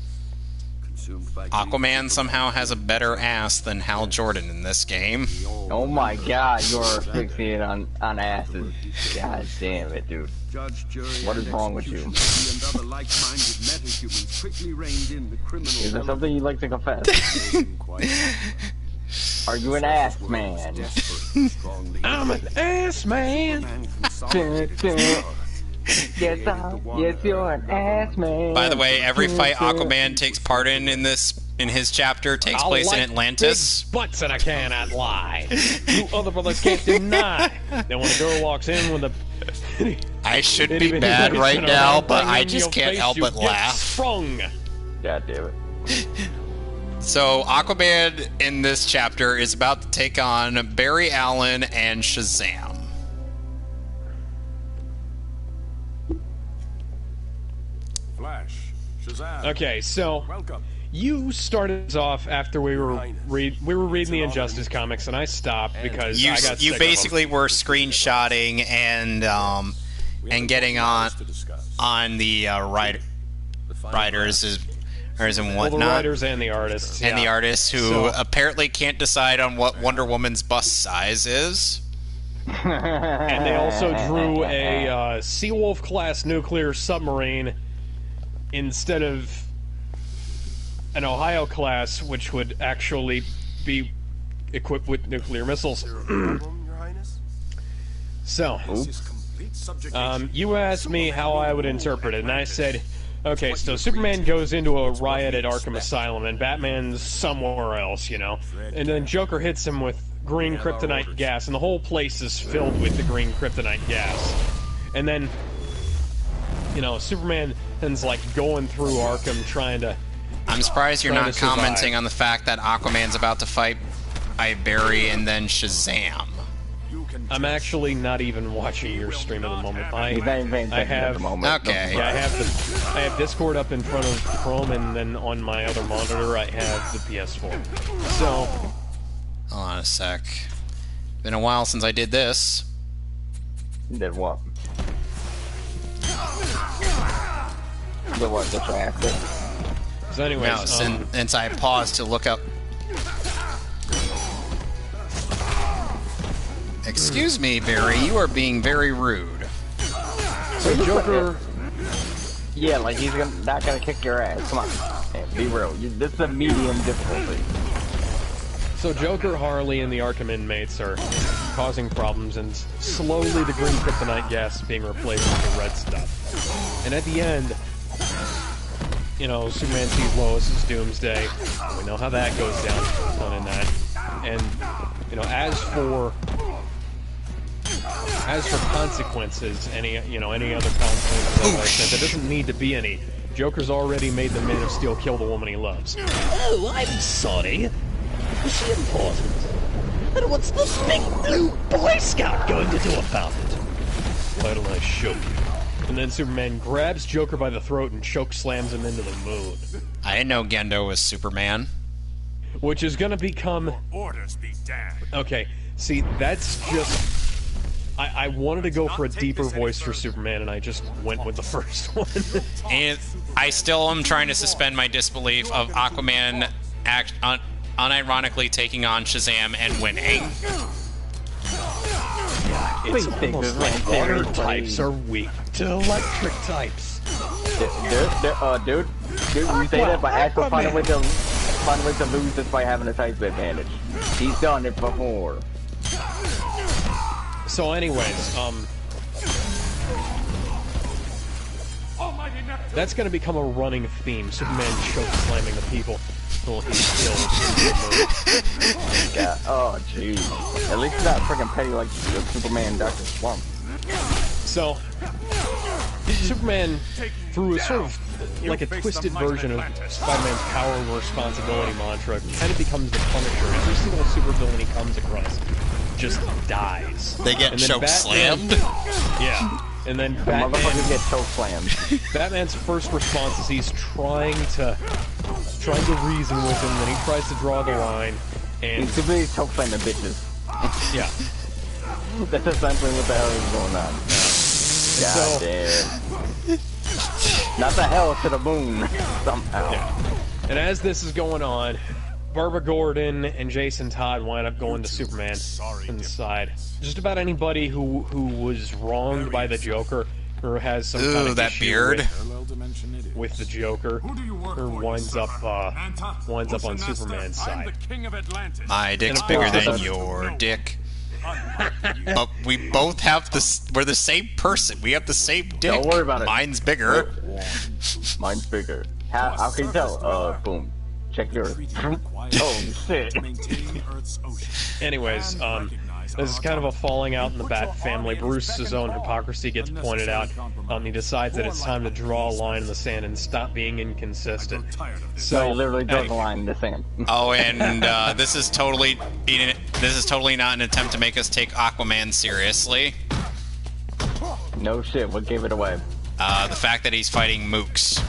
Speaker 4: Consumed by
Speaker 2: Aquaman somehow has a better ass than Hal Jordan in this game.
Speaker 3: Oh my god, you're fixated on asses. God damn it, dude.
Speaker 4: Judge, jury,
Speaker 3: What is wrong with you?
Speaker 4: and other like-minded metahumans quickly reined in the criminal.
Speaker 3: Is there something you'd like to confess? Are you an ass man?
Speaker 1: I'm an ass man.
Speaker 3: Yes, you're an ass man.
Speaker 2: By the way, every fight Aquaman takes part in his chapter takes
Speaker 1: I
Speaker 2: place in
Speaker 1: like
Speaker 2: Atlantis.
Speaker 1: big butts and I cannot lie. You other brothers can't deny. Then when a girl walks in with a
Speaker 2: I should
Speaker 1: itty
Speaker 2: be
Speaker 1: bitty
Speaker 2: bad
Speaker 1: waist
Speaker 2: right
Speaker 1: and a
Speaker 2: now,
Speaker 1: round
Speaker 2: but
Speaker 1: thing
Speaker 2: I
Speaker 1: in
Speaker 2: just
Speaker 1: your
Speaker 2: can't
Speaker 1: face,
Speaker 2: help
Speaker 1: you
Speaker 2: but
Speaker 1: get
Speaker 2: laugh.
Speaker 1: Sprung.
Speaker 3: God damn it.
Speaker 2: So Aquaman in this chapter is about to take on Barry Allen and Shazam.
Speaker 6: Flash. Shazam.
Speaker 1: Okay, so
Speaker 6: Welcome.
Speaker 1: you started us off after we were reading the Injustice comics, and I stopped because I got sick
Speaker 2: You
Speaker 1: of
Speaker 2: basically were screenshotting and getting on the writers and
Speaker 1: them.
Speaker 2: whatnot.
Speaker 1: Well, the writers and the artists.
Speaker 2: And the
Speaker 1: yeah.
Speaker 2: artists who
Speaker 1: So-
Speaker 2: apparently can't decide on what Wonder Woman's bust size is.
Speaker 1: And they also drew a Seawolf class nuclear submarine instead of an Ohio class, which would actually be equipped with nuclear missiles.
Speaker 6: Your Highness?
Speaker 1: So,
Speaker 6: This is complete subjugation.
Speaker 1: you asked me how I would interpret it, and I said, okay, so Superman goes into a riot at Arkham Asylum, and Batman's somewhere else, you know? And then Joker hits him with green kryptonite gas, and the whole place is filled with the green kryptonite gas. And then, you know, Superman's like going through Arkham trying to...
Speaker 2: I'm surprised you're
Speaker 1: Trying
Speaker 2: not
Speaker 1: to survive.
Speaker 2: commenting on the fact that Aquaman's about to fight Barry and then Shazam.
Speaker 1: I'm actually not even watching your stream at the moment.
Speaker 3: He's not even paying
Speaker 1: I
Speaker 3: attention at
Speaker 1: have...
Speaker 3: the moment.
Speaker 2: Okay.
Speaker 1: Yeah, I have Discord up in front of Chrome, and then on my other monitor I have the PS4. So,
Speaker 2: Hold on a sec. Been a while since I did this.
Speaker 3: Did what? Did what? Just asked it.
Speaker 1: so anyways,
Speaker 2: No, since I paused to look up. Excuse me, Barry. You are being very rude.
Speaker 1: so Joker
Speaker 3: Yeah, like he's not gonna kick your ass. Come on, man, be real. This is a medium difficulty.
Speaker 1: So Joker, Harley, and the Arkham inmates are causing problems, and slowly the green kryptonite gas is being replaced with the red stuff. And at the end, you know, Superman sees Lois as Doomsday. We know how that goes down in that. And, you know, as for consequences, any other consequences, there doesn't need to be any. Joker's already made the Man of Steel kill the woman he loves.
Speaker 9: Oh, I'm sorry. Is she important? And what's this big blue Boy Scout going to do about it?
Speaker 1: Why don't I show you? And then Superman grabs Joker by the throat and choke slams him into the moon.
Speaker 2: I didn't know Gendo was Superman.
Speaker 1: Which is gonna become...
Speaker 7: Orders be damned.
Speaker 1: Okay, see, that's just... I wanted to go for a deeper voice for Superman, and I just went with the first one.
Speaker 2: And I still am trying to suspend my disbelief of Aquaman unironically taking on Shazam and winning.
Speaker 1: It's almost like water types are weak to electric types.
Speaker 3: Dude, we say that by actually finding a way to lose this by having a type advantage. He's done it before.
Speaker 1: So anyways, that's gonna become a running theme. Superman choke slamming the people until he's killed.
Speaker 3: Yeah. Oh, jeez. At least he's not freaking petty like the Superman Dr. Slump.
Speaker 1: So, Superman, through a sort of like a twisted version of Spider-Man's power and responsibility mantra, kind of becomes the Punisher. Every single supervillain he comes across just dies.
Speaker 2: They get choke slammed?
Speaker 1: Yeah. And then Batman...
Speaker 3: Motherfuckers get choke slammed.
Speaker 1: Batman's first response is he's trying to reason with him, then he tries to draw the line, and...
Speaker 3: He's too busy choke slamming bitches.
Speaker 1: Yeah.
Speaker 3: That's essentially what the hell is going on. God damn. Not the hell to the moon, somehow.
Speaker 1: Yeah. And as this is going on, Barbara Gordon and Jason Todd wind up going to Superman inside. Just about anybody who was wronged by the Joker or has some kind of
Speaker 2: that
Speaker 1: issue
Speaker 2: beard
Speaker 1: with the Joker, or winds up on Superman's side.
Speaker 2: My dick's bigger than your dick. But we both have we're the same person. We have the same dick.
Speaker 3: Don't worry about it.
Speaker 2: Mine's bigger.
Speaker 3: Mine's bigger. How can you tell? Boom. Check your... Oh, shit.
Speaker 1: Anyways, this is kind of a falling out in the Bat family. Bruce's own hypocrisy gets pointed out. He decides that it's time to draw a line in the sand and stop being inconsistent.
Speaker 3: So he literally draws a line in the sand.
Speaker 2: Oh, and this is totally not an attempt to make us take Aquaman seriously.
Speaker 3: No shit. What gave it away?
Speaker 2: The fact that he's fighting mooks.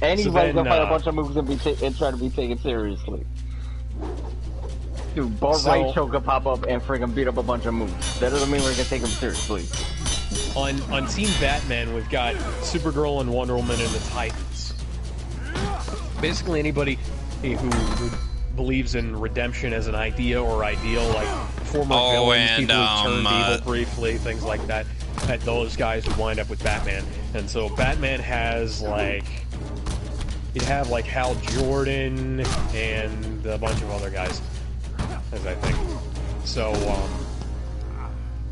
Speaker 3: Anybody's gonna fight a bunch of moves and try to be taken seriously. Dude, White Choke could pop up and friggin' beat up a bunch of moves. That doesn't mean we're gonna take him seriously.
Speaker 1: On Team Batman, we've got Supergirl and Wonder Woman and the Titans. Basically anybody who believes in redemption as an idea or ideal, like former villains, people who turned evil briefly, things like that. Those guys would wind up with Batman. And so Batman has, like... You'd have, like, Hal Jordan and a bunch of other guys, as I think. So,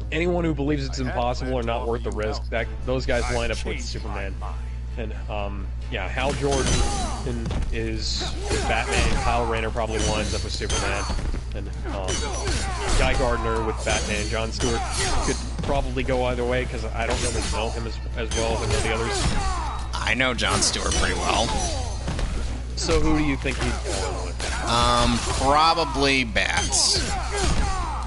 Speaker 1: anyone who believes it's impossible or not worth the risk, those guys wind up with Superman. And, yeah, Hal Jordan is with Batman, and Kyle Rayner probably winds up with Superman. And, Guy Gardner with Batman. Jon Stewart could probably go either way, because I don't really know him as well as I know the others.
Speaker 2: I know Jon Stewart pretty well.
Speaker 1: So who do you think he'd go with?
Speaker 2: Probably Bats.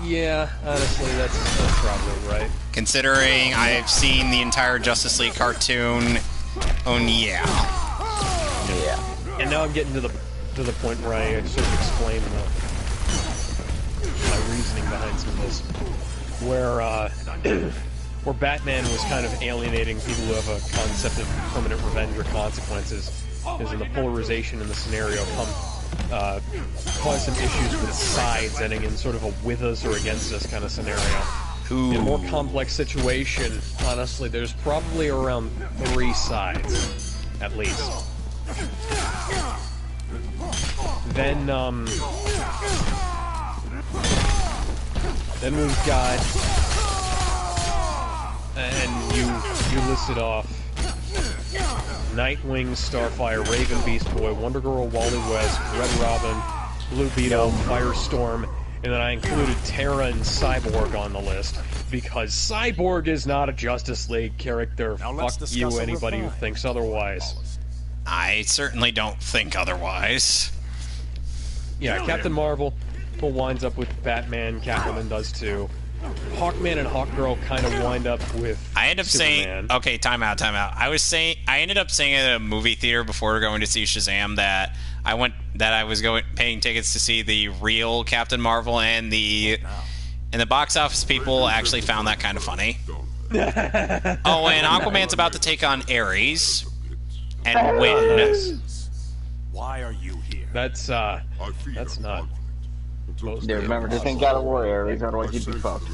Speaker 1: Yeah, honestly, that's probably right.
Speaker 2: Considering I've seen the entire Justice League cartoon, yeah.
Speaker 1: And now I'm getting to the point where I sort of explain my reasoning behind some of this, where Batman was kind of alienating people who have a concept of permanent revenge or consequences. Is in the polarization in the scenario cause some issues with sides, ending in sort of a with us or against us kind of scenario.
Speaker 2: Ooh.
Speaker 1: In a more complex situation, honestly, there's probably around 3 sides, at least. Then we've got, and you listed off, Nightwing, Starfire, Raven, Beast Boy, Wonder Girl, Wally West, Red Robin, Blue Beetle, Firestorm, and then I included Terra and Cyborg on the list, because Cyborg is not a Justice League character. Fuck you, anybody who thinks otherwise.
Speaker 2: I certainly don't think otherwise.
Speaker 1: Yeah, Captain Marvel winds up with Batman, Catwoman does too. Hawkman and Hawkgirl kind of wind up with
Speaker 2: I end up
Speaker 1: Superman.
Speaker 2: saying, okay, time out. I ended up saying at a movie theater before going to see Shazam that I was paying tickets to see the real Captain Marvel, and the box office people actually found that kind of funny. Oh, and Aquaman's about to take on Ares and win.
Speaker 6: Why are you here?
Speaker 1: That's not.
Speaker 3: Yeah, remember, this ain't God of War Ares, otherwise you'd be fucked.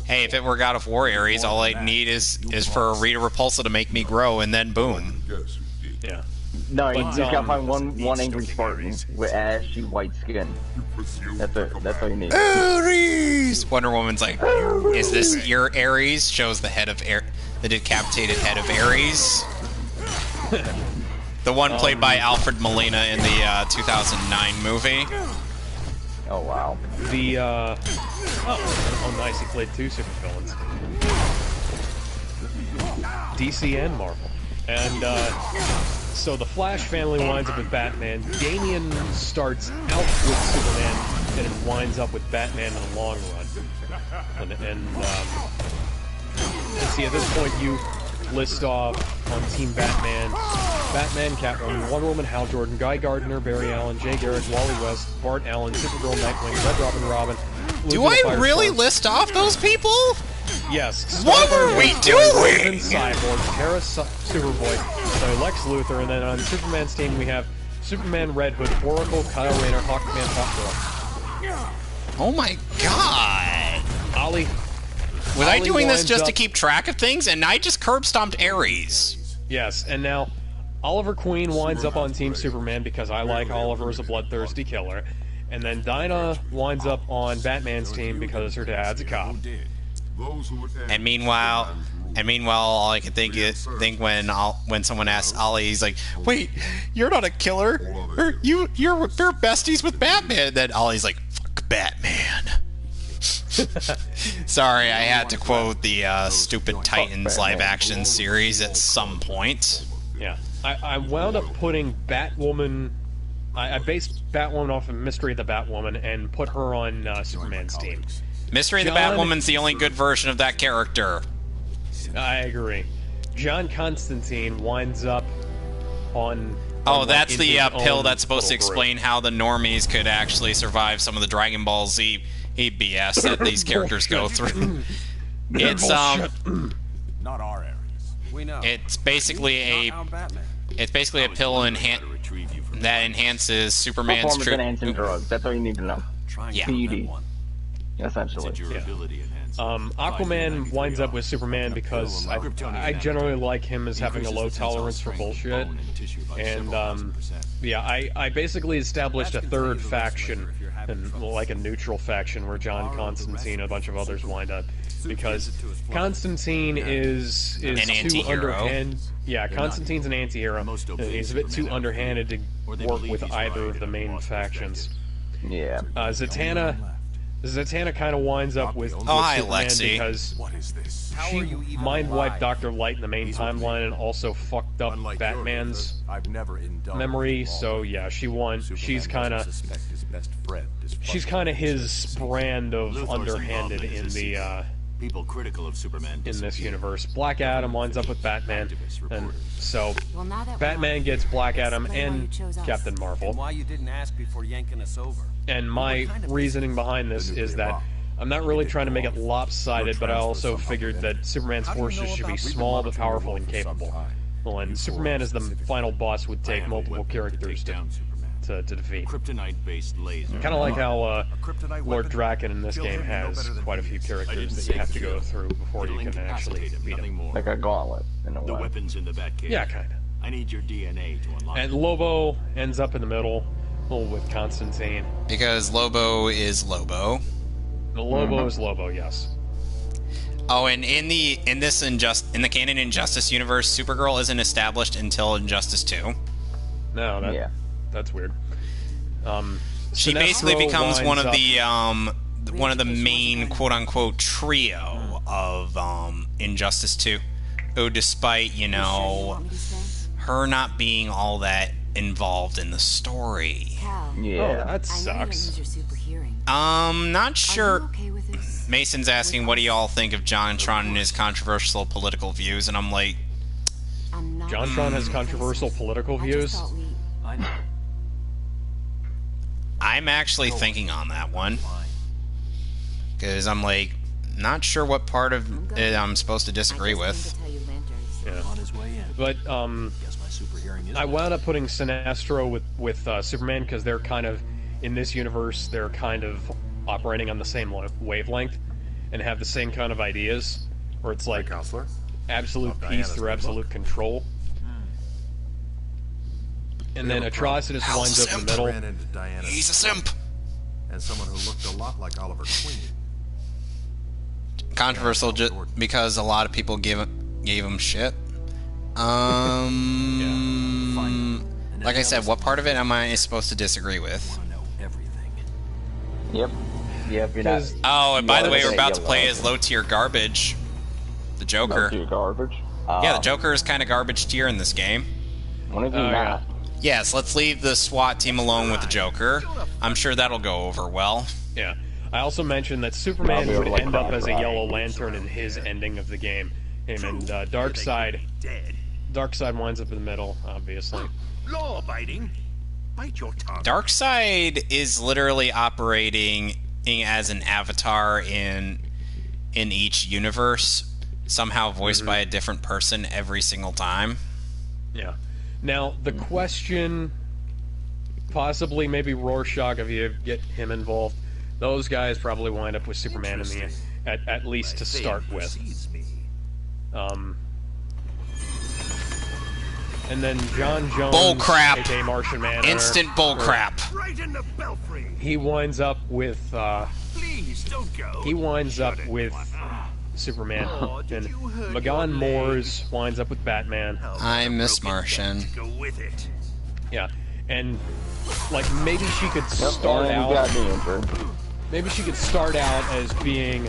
Speaker 2: Hey, if it were God of War Ares, all I need is for Rita Repulsa to make me grow, and then boom.
Speaker 1: Yeah.
Speaker 3: No, you just gotta find one angry Spartan with ashy white skin. That's it. That's all you need.
Speaker 2: Ares! Wonder Woman's like, is this your Ares? Shows the head of the decapitated head of Ares. The one played by Alfred Molina in the 2009 movie.
Speaker 3: Oh wow.
Speaker 1: Oh nice, he played 2 supervillains. DC and Marvel. And so the Flash family winds up with Batman. Damian starts out with Superman, and it winds up with Batman in the long run. And see, at this point you list off on Team Batman, Catwoman, Wonder Woman, Hal Jordan, Guy Gardner, Barry Allen, Jay Garrick, Wally West, Bart Allen, Supergirl, Nightwing, Red Robin,
Speaker 2: Do I really list off those people?
Speaker 1: Yes.
Speaker 2: What were we doing?
Speaker 1: Cyborg, Terra, Superboy, Lex Luthor, and then on Superman's team we have Superman, Red Hood, Oracle, Kyle Rayner, Hawkman, Hawkgirl.
Speaker 2: Oh my god!
Speaker 1: Ollie.
Speaker 2: Was I doing this just to keep track of things? And I just curb stomped Ares.
Speaker 1: Yes, and now Oliver Queen winds up on Team Superman because I like Oliver as a bloodthirsty killer. And then Dinah winds up on Batman's team because her dad's a cop.
Speaker 2: And meanwhile, all I can think when someone asks Ollie, he's like, "Wait, you're not a killer? You're besties with Batman." And then Ollie's like, "Fuck Batman." Sorry, I had to quote the stupid Titans live-action series at some point.
Speaker 1: Yeah, I wound up putting Batwoman. I based Batwoman off of Mystery of the Batwoman and put her on Superman's team.
Speaker 2: Mystery of the Batwoman's the only good version of that character.
Speaker 1: I agree. John Constantine winds up on...
Speaker 2: Oh, that's the pill that's supposed to explain how the normies could actually survive some of the Dragon Ball Z BS that these characters go through. It's
Speaker 6: not our areas.
Speaker 4: We know.
Speaker 2: It's basically a pill that enhances Superman's
Speaker 3: performance-enhancing drugs. That's all you need to know.
Speaker 2: Yeah.
Speaker 3: PED. Essentially.
Speaker 1: Yeah. Aquaman winds up with Superman because I generally like him as having a low tolerance for bullshit. And, yeah, I basically established a third faction, like a neutral faction, where John Constantine and a bunch of others wind up. Because Constantine is too underhanded. Yeah, Constantine's an anti-hero, and he's a bit too underhanded to work with either of the main factions.
Speaker 3: Yeah.
Speaker 1: Zatanna kind of winds up with
Speaker 2: hi,
Speaker 1: Superman
Speaker 2: Lexi.
Speaker 1: because she mind-wiped Dr. Light in the main timeline and also fucked up Batman's memory, so yeah, she won. She's kind of his brand of underhanded in the
Speaker 6: people critical of Superman
Speaker 1: in this universe. Black Adam winds up with Batman, and so Batman gets Black Adam and Captain Marvel.
Speaker 4: Why you didn't ask before yanking us over?
Speaker 1: And my reasoning behind this is that I'm not really trying to make it lopsided, but I also figured that Superman's forces should be small but powerful and capable. Well, and Superman as the final boss would take multiple characters to to defeat.
Speaker 6: Kryptonite-based laser.
Speaker 1: Kind of like how
Speaker 6: kryptonite
Speaker 1: Lord
Speaker 6: weapon?
Speaker 1: Draken in this
Speaker 6: Kill
Speaker 1: game
Speaker 6: him, you know
Speaker 1: has
Speaker 6: better than
Speaker 1: quite a
Speaker 6: he
Speaker 1: few
Speaker 6: is. I
Speaker 1: characters
Speaker 6: didn't
Speaker 1: that
Speaker 6: say
Speaker 1: you have to go
Speaker 6: kill.
Speaker 1: through before
Speaker 6: It'll
Speaker 1: you can actually
Speaker 6: incapacitate him,
Speaker 1: beat
Speaker 6: nothing
Speaker 1: him.
Speaker 6: more.
Speaker 3: Like a gauntlet in a
Speaker 6: The
Speaker 3: way.
Speaker 6: weapon's in the Batcave.
Speaker 1: Yeah, kind of.
Speaker 6: I need your DNA to unlock
Speaker 1: And
Speaker 6: it.
Speaker 1: Lobo ends up in the middle, with Constantine.
Speaker 2: Because Lobo is Lobo.
Speaker 1: The Lobo is Lobo, yes.
Speaker 2: Oh, and in the canon Injustice universe, Supergirl isn't established until Injustice 2.
Speaker 1: No, that's weird.
Speaker 2: She
Speaker 1: Sinestro
Speaker 2: basically becomes one
Speaker 1: winds
Speaker 2: of the main quote unquote trio of Injustice 2. Who, despite, you know, her not being all that involved in the story.
Speaker 8: Cal,
Speaker 3: Yeah.
Speaker 1: Oh, that
Speaker 8: I know you
Speaker 1: sucks.
Speaker 8: lose your super hearing.
Speaker 2: Not
Speaker 8: Are
Speaker 2: sure.
Speaker 8: you okay with this?
Speaker 2: Mason's asking, what do y'all think of JonTron and his controversial political views? And I'm like,
Speaker 8: I'm not
Speaker 1: JonTron has controversial political
Speaker 8: I just
Speaker 1: views.
Speaker 8: thought we...
Speaker 6: I know.
Speaker 2: I'm actually thinking on that one. Because I'm like, not sure what part of it I'm supposed to disagree with.
Speaker 1: Yeah.
Speaker 6: On his way in.
Speaker 1: But
Speaker 6: Guess my super hearing is
Speaker 1: I wound up putting Sinestro with Superman because they're kind of, in this universe, they're kind of operating on the same wavelength and have the same kind of ideas, where it's like
Speaker 6: Counselor.
Speaker 1: absolute
Speaker 6: Oh,
Speaker 1: peace
Speaker 6: Diana's
Speaker 1: through
Speaker 6: good
Speaker 1: absolute
Speaker 6: luck.
Speaker 1: control. And then Atrocitus winds up in the middle.
Speaker 6: Ran into Diana.
Speaker 2: He's a simp.
Speaker 6: And someone who looked a lot like Oliver Queen.
Speaker 2: Controversial because a lot of people gave him shit. Like I said, what part of it am I supposed to disagree with?
Speaker 6: I know everything.
Speaker 3: Yep. Yep, you're not.
Speaker 2: Oh, and by the way, we're
Speaker 3: Yeah,
Speaker 2: about to
Speaker 3: yeah,
Speaker 2: play
Speaker 3: yeah.
Speaker 2: as low tier garbage. The Joker.
Speaker 3: Not garbage.
Speaker 2: Yeah, the Joker is kind of garbage tier in this game.
Speaker 3: When is he
Speaker 1: Oh,
Speaker 3: not?
Speaker 2: Yes, let's leave the SWAT team alone with the Joker. I'm sure that'll go over well.
Speaker 1: Yeah. I also mentioned that
Speaker 3: I'll
Speaker 1: Superman
Speaker 3: be able
Speaker 1: would
Speaker 3: to, like,
Speaker 1: end up as a
Speaker 3: cry.
Speaker 1: Yellow Lantern in his ending of the game. Him and Darkseid winds up in the middle, obviously.
Speaker 6: Law-abiding. Bite your tongue.
Speaker 2: Darkseid is literally operating as an avatar in each universe, somehow voiced by a different person every single time.
Speaker 1: Yeah. Now, the question, possibly maybe Rorschach, if you get him involved, those guys probably wind up with Superman in the at least to start with. And then John Jones,
Speaker 2: Bullcrap.
Speaker 1: aka Martian Manhunter,
Speaker 2: Instant bullcrap.
Speaker 6: Right in the belfry.
Speaker 1: he winds up with
Speaker 6: Please don't go.
Speaker 1: he winds up with Superman, and Magan Moores winds up with Batman.
Speaker 2: I miss Martian.
Speaker 6: Go with it.
Speaker 1: Yeah, and like maybe she could
Speaker 3: Yep,
Speaker 1: start
Speaker 3: and
Speaker 1: out.
Speaker 3: you got me injured.
Speaker 1: Maybe she could start out as being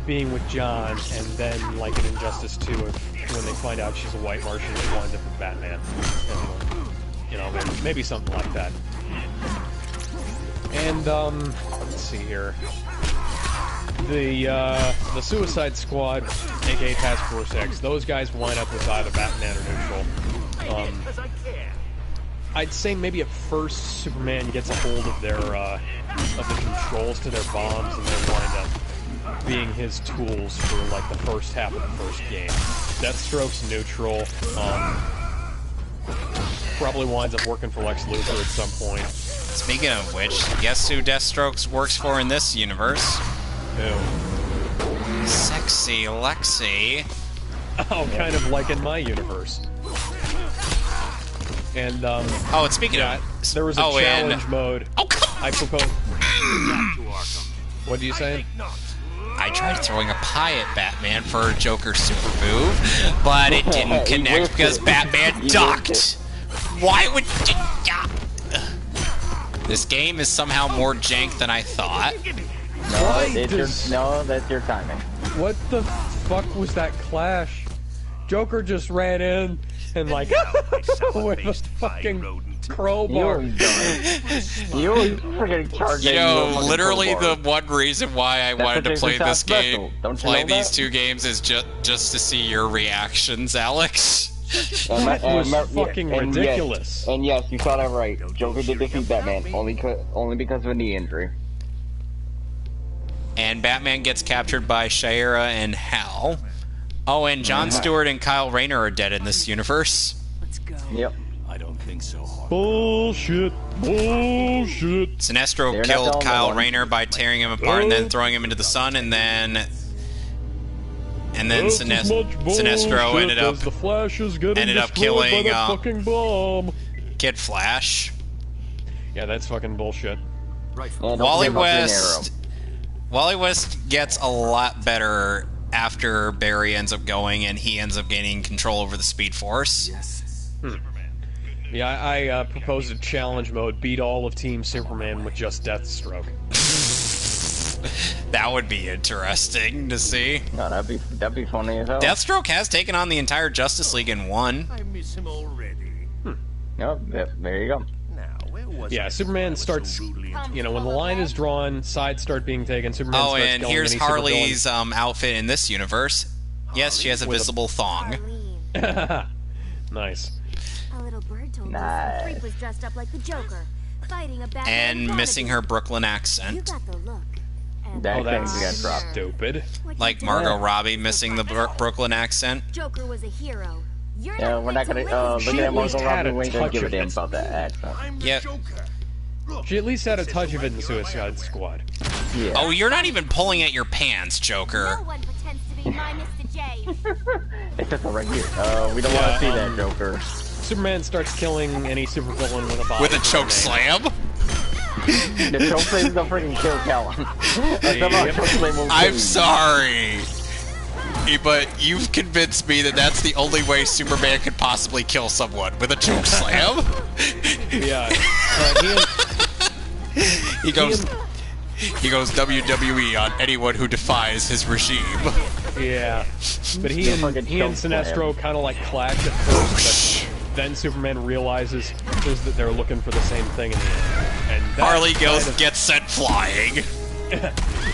Speaker 1: with John, and then like in Injustice 2, when they find out she's a white Martian, she winds up with Batman. And, you know, maybe something like that. And let's see here. The Suicide Squad, aka Task Force X, those guys wind up with either Batman or Neutral. I'd say maybe at first Superman gets a hold of their of the controls to their bombs, and they wind up being his tools for like the first half of the first game. Deathstroke's Neutral. Probably winds up working for Lex Luthor at some point.
Speaker 2: Speaking of which, guess who Deathstroke works for in this universe?
Speaker 1: Who?
Speaker 2: Sexy Lexi.
Speaker 1: Oh, kind of like in my universe. And
Speaker 2: Oh, and speaking
Speaker 1: yeah,
Speaker 2: of,
Speaker 1: there was a challenge mode.
Speaker 2: Oh, come
Speaker 1: I propose. What do you say?
Speaker 2: I tried throwing a pie at Batman for a Joker super move, but it didn't
Speaker 3: He
Speaker 2: connect
Speaker 3: whiffed
Speaker 2: because
Speaker 3: it.
Speaker 2: Batman
Speaker 3: He
Speaker 2: ducked.
Speaker 3: whiffed
Speaker 2: Why would you... This game is somehow more jank than I thought.
Speaker 3: That's your timing.
Speaker 1: What the fuck was that clash? Joker just ran in and like with a fucking crowbar.
Speaker 3: You freaking charged.
Speaker 2: You know, literally the one reason why I wanted to
Speaker 3: what
Speaker 2: play
Speaker 3: makes
Speaker 2: this
Speaker 3: it
Speaker 2: game,
Speaker 3: special. Don't you
Speaker 2: play
Speaker 3: know
Speaker 2: these
Speaker 3: that?
Speaker 2: two games, is just to see your reactions, Alex.
Speaker 1: That was fucking ridiculous.
Speaker 3: And yes, you saw that right. Joker did defeat Batman only because of a knee injury.
Speaker 2: And Batman gets captured by Shira and Hal. Oh, and Jon Stewart and Kyle Rayner are dead in this universe.
Speaker 8: Let's go.
Speaker 3: Yep.
Speaker 6: I don't think so hard.
Speaker 1: Bullshit. Bullshit.
Speaker 2: Sinestro
Speaker 3: They're not
Speaker 2: killed
Speaker 3: telling
Speaker 2: Kyle
Speaker 3: no one.
Speaker 2: Rayner by tearing him apart and then throwing him into the sun, and then
Speaker 1: That's as much
Speaker 2: Sinestro
Speaker 1: bullshit
Speaker 2: ended up
Speaker 1: as the Flash is getting
Speaker 2: ended up
Speaker 1: destroyed
Speaker 2: killing,
Speaker 1: by that fucking bomb.
Speaker 2: Kid Flash.
Speaker 1: Yeah, that's fucking bullshit.
Speaker 3: Yeah, don't
Speaker 2: Wally
Speaker 3: forget about Green Arrow.
Speaker 2: Wally West gets a lot better after Barry ends up going and he ends up gaining control over the Speed Force.
Speaker 1: Yeah, I proposed a challenge mode: beat all of Team Superman with just Deathstroke.
Speaker 2: That would be interesting to see.
Speaker 3: No, that'd be funny as hell.
Speaker 2: Deathstroke has taken on the entire Justice League in one.
Speaker 6: I miss him already.
Speaker 3: Yep, there you go.
Speaker 6: Now, where was
Speaker 1: Yeah,
Speaker 6: I
Speaker 1: Superman
Speaker 6: before I was
Speaker 1: starts.
Speaker 6: so rudely
Speaker 1: You know, when the line is drawn, sides start being taken. Superman
Speaker 2: Oh,
Speaker 1: starts
Speaker 2: and
Speaker 1: killing
Speaker 2: here's
Speaker 1: any
Speaker 2: Harley's outfit in this universe. Yes, she has a
Speaker 1: With a-
Speaker 2: visible thong.
Speaker 1: supervillain. Nice.
Speaker 10: A little bird told
Speaker 3: Nice.
Speaker 10: us the freak was dressed up like the Joker, fighting a bad
Speaker 2: And missing her Brooklyn
Speaker 10: You
Speaker 2: accent.
Speaker 10: got the look. And
Speaker 3: That
Speaker 1: Oh, that's
Speaker 3: thing got dropped.
Speaker 1: stupid.
Speaker 10: what
Speaker 2: Like
Speaker 10: you
Speaker 2: Margot
Speaker 10: did.
Speaker 2: Robbie missing the Brooklyn accent.
Speaker 10: Joker was a hero. You're
Speaker 3: Yeah,
Speaker 10: not
Speaker 3: we're not
Speaker 10: fit
Speaker 3: gonna
Speaker 10: to
Speaker 3: look
Speaker 1: She
Speaker 3: at
Speaker 1: at least
Speaker 3: Margot
Speaker 1: had
Speaker 3: Robbie.
Speaker 1: a
Speaker 3: We ain't gonna
Speaker 1: touch
Speaker 3: give a
Speaker 1: of
Speaker 3: damn
Speaker 1: it.
Speaker 3: about that accent.
Speaker 6: I'm the
Speaker 2: Yep.
Speaker 6: Joker. Look,
Speaker 1: She at least had a
Speaker 6: this
Speaker 1: touch
Speaker 6: isn't
Speaker 1: of it in
Speaker 6: like you, I
Speaker 1: Suicide
Speaker 6: have
Speaker 1: Squad.
Speaker 3: Yeah.
Speaker 2: Oh, you're not even pulling at your pants,
Speaker 10: No
Speaker 2: Joker.
Speaker 10: one pretends to be my Mr. J.
Speaker 3: It's just right here. We don't want
Speaker 1: Yeah,
Speaker 3: to see that, Joker.
Speaker 1: Superman starts killing any supervillain with a body.
Speaker 2: With a choke slam.
Speaker 3: The choke slam is gonna freaking kill Callum.
Speaker 1: Yep.
Speaker 3: Choke slam will kill
Speaker 2: I'm
Speaker 3: you.
Speaker 2: sorry. But you've convinced me that that's the only way Superman could possibly kill someone, with a choke slam.
Speaker 1: Yeah.
Speaker 2: He goes WWE on anyone who defies his regime.
Speaker 1: Yeah. But he and Sinestro kind of like clash at first, but then Superman realizes that they're looking for the same thing in the end. And that
Speaker 2: Harley
Speaker 1: kind of-
Speaker 2: gets sent flying.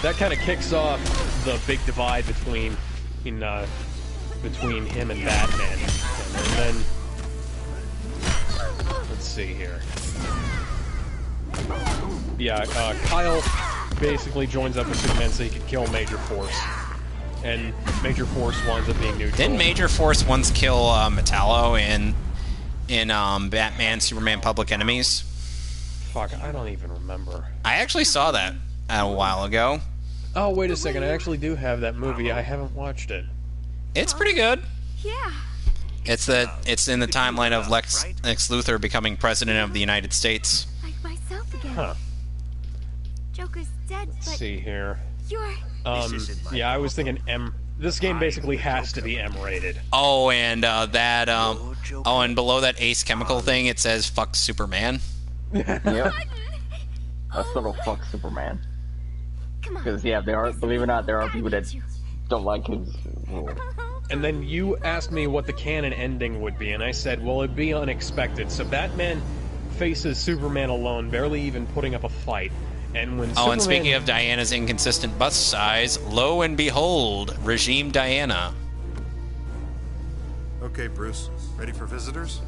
Speaker 1: that kind of kicks off the big divide between him and Batman. And then let's see here. Yeah, Kyle basically joins up with Superman so he can kill Major Force, and Major Force winds up being neutral.
Speaker 2: Didn't Major Force once kill Metallo in Batman Superman Public Enemies?
Speaker 1: Fuck, I don't even remember.
Speaker 2: I actually saw that a while ago.
Speaker 1: Oh, wait a second, I actually do have that movie. I haven't watched it.
Speaker 2: It's pretty good.
Speaker 10: Yeah.
Speaker 2: It's in the timeline of Lex Luthor becoming president of the United States.
Speaker 10: Like myself again.
Speaker 1: Huh.
Speaker 10: Joker's dead,
Speaker 1: Let's
Speaker 10: but
Speaker 1: see here.
Speaker 10: you're...
Speaker 1: Yeah, I was thinking M. This game basically has to be M-rated.
Speaker 2: Oh, and and below that Ace Chemical thing, it says "fuck Superman."
Speaker 3: Yep. That's little fuck Superman.
Speaker 10: Come on.
Speaker 3: Because yeah, there are, believe it or not, there are people that don't like his rule.
Speaker 1: And then you asked me what the canon ending would be, and I said, well, it'd be unexpected. So Batman faces Superman alone, barely even putting up a fight. And when
Speaker 2: And speaking of Diana's inconsistent bust size, lo and behold, Regime Diana.
Speaker 11: Okay, Bruce. Ready for visitors?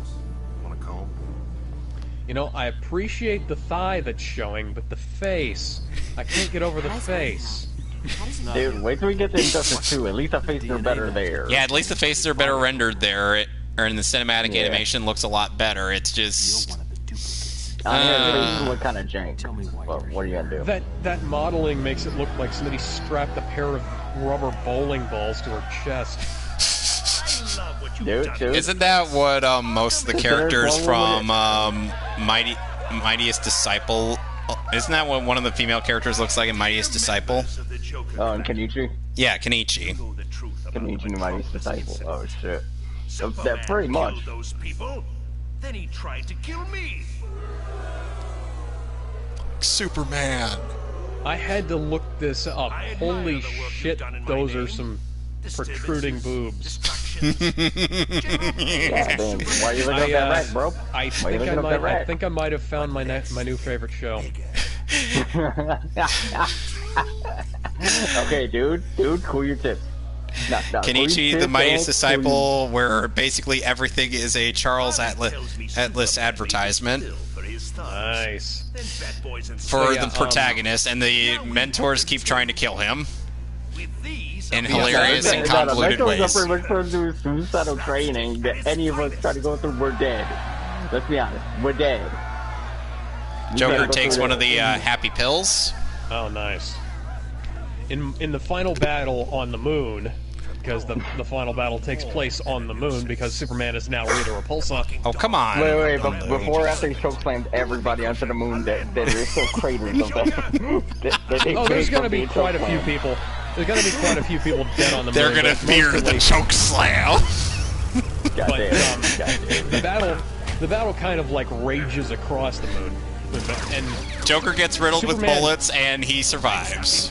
Speaker 11: Want a comb?
Speaker 1: You know, I appreciate the thigh that's showing, but the face, I can't get over the face.
Speaker 3: Dude, wait till we get to Injustice 2. At least the faces are better there.
Speaker 2: Yeah, at least the faces are better rendered there, or in the cinematic animation looks a lot better. It's just...
Speaker 3: I mean, the faces look kind of jank. But what are you gonna do?
Speaker 1: That modeling makes it look like somebody strapped a pair of rubber bowling balls to her chest.
Speaker 3: Dude.
Speaker 2: Isn't that what most of the characters from Mightiest Disciple... Isn't that what one of the female characters looks like in Mightiest Disciple?
Speaker 3: Oh, and Kenichi?
Speaker 2: Yeah, Kenichi.
Speaker 3: Kenichi and Mightiest Disciple. Oh, shit. That pretty much.
Speaker 6: Those people. Then he tried to kill me.
Speaker 2: Superman.
Speaker 1: I had to look this up. Holy shit, those are some protruding boobs.
Speaker 3: Yeah, damn. Why are you looking up that rack, bro?
Speaker 1: I think I might have found my new favorite show.
Speaker 3: Okay, dude, cool your tips.
Speaker 2: Kenichi, the Mightiest Disciple, where basically everything is a Charles Atlas advertisement.
Speaker 1: Nice.
Speaker 2: For the protagonist, and the mentors keep trying to kill him in hilarious and convoluted ways.
Speaker 3: We're trying to do suicidal training that any of us try to go through, we're dead. Let's be honest. We're dead.
Speaker 2: Joker takes one of the happy pills.
Speaker 1: Oh, nice. In the final battle on the moon, because the final battle takes place on the moon, because Superman is now Rita Repulsa.
Speaker 2: Oh, come on.
Speaker 3: Wait, but before after he chokeslammed everybody onto the moon, that there's still craters of them.
Speaker 1: Oh, there's gonna be quite a few people. There's gonna be quite a few people dead on the moon.
Speaker 2: They're gonna fear the chokeslam.
Speaker 1: But the battle kind of like rages across the moon. And
Speaker 2: Joker gets riddled with bullets and he survives.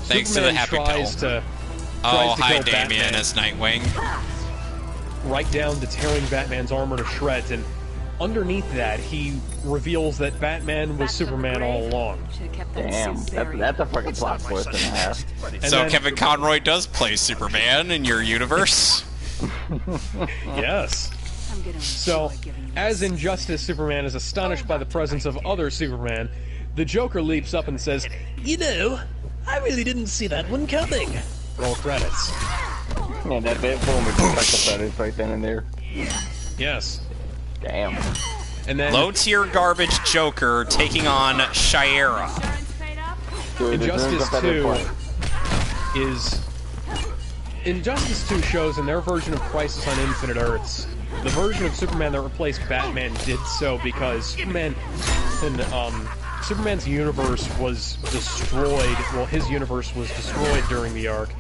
Speaker 2: Thanks to the happy pill. Oh, hi Damian as Nightwing.
Speaker 1: Right down to tearing Batman's armor to shreds, and underneath that, he reveals that Batman was Superman all along.
Speaker 3: Damn, that's a fucking plot twist and a half.
Speaker 2: So Kevin Conroy does play Superman in your universe?
Speaker 1: Yes. So, as Injustice Superman is astonished by the presence of other Superman, the Joker leaps up and says,
Speaker 9: "You know, I really didn't see that one coming."
Speaker 1: Roll credits.
Speaker 3: Yeah, that bit boom, it's like the credits right then and there.
Speaker 1: Yes.
Speaker 3: Damn.
Speaker 1: And then
Speaker 2: low-tier garbage Joker taking on Shira.
Speaker 1: Injustice 2 is... Injustice 2 shows in their version of Crisis on Infinite Earths, the version of Superman that replaced Batman did so because Superman's universe was destroyed. Well, his universe was destroyed during the arc,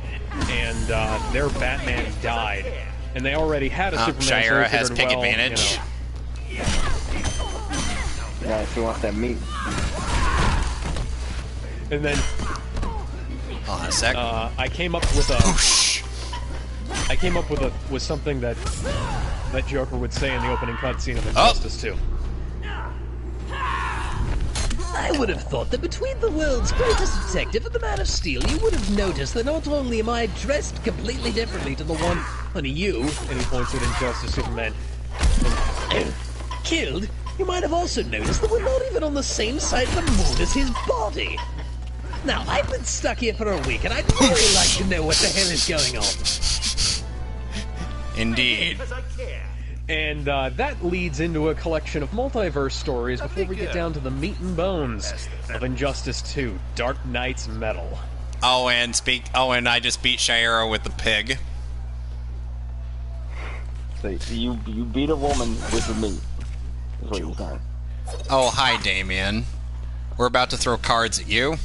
Speaker 1: and their Batman died. And they already had a Superman.
Speaker 2: Shira
Speaker 1: so
Speaker 2: has pig advantage.
Speaker 3: Yeah, if he wants that meat.
Speaker 1: And then,
Speaker 2: hold on a sec.
Speaker 1: I came up with something that Joker would say in the opening cutscene of Injustice 2.
Speaker 9: I would have thought that between the world's greatest detective and the Man of Steel, you would have noticed that not only am I dressed completely differently to the one on you,
Speaker 1: and he points at Injustice Superman,
Speaker 9: killed, you might have also noticed that we're not even on the same side of the moon as his body. Now, I've been stuck here for a week, and I'd really like to know what the hell is going on.
Speaker 2: Indeed.
Speaker 1: And that leads into a collection of multiverse stories before we get down to the meat and bones of Injustice 2, Dark Knight's Metal.
Speaker 2: Oh, and I just beat Shira with the pig.
Speaker 3: So you beat a woman with the meat. That's what you're saying.
Speaker 2: Oh, hi, Damian. We're about to throw cards at you.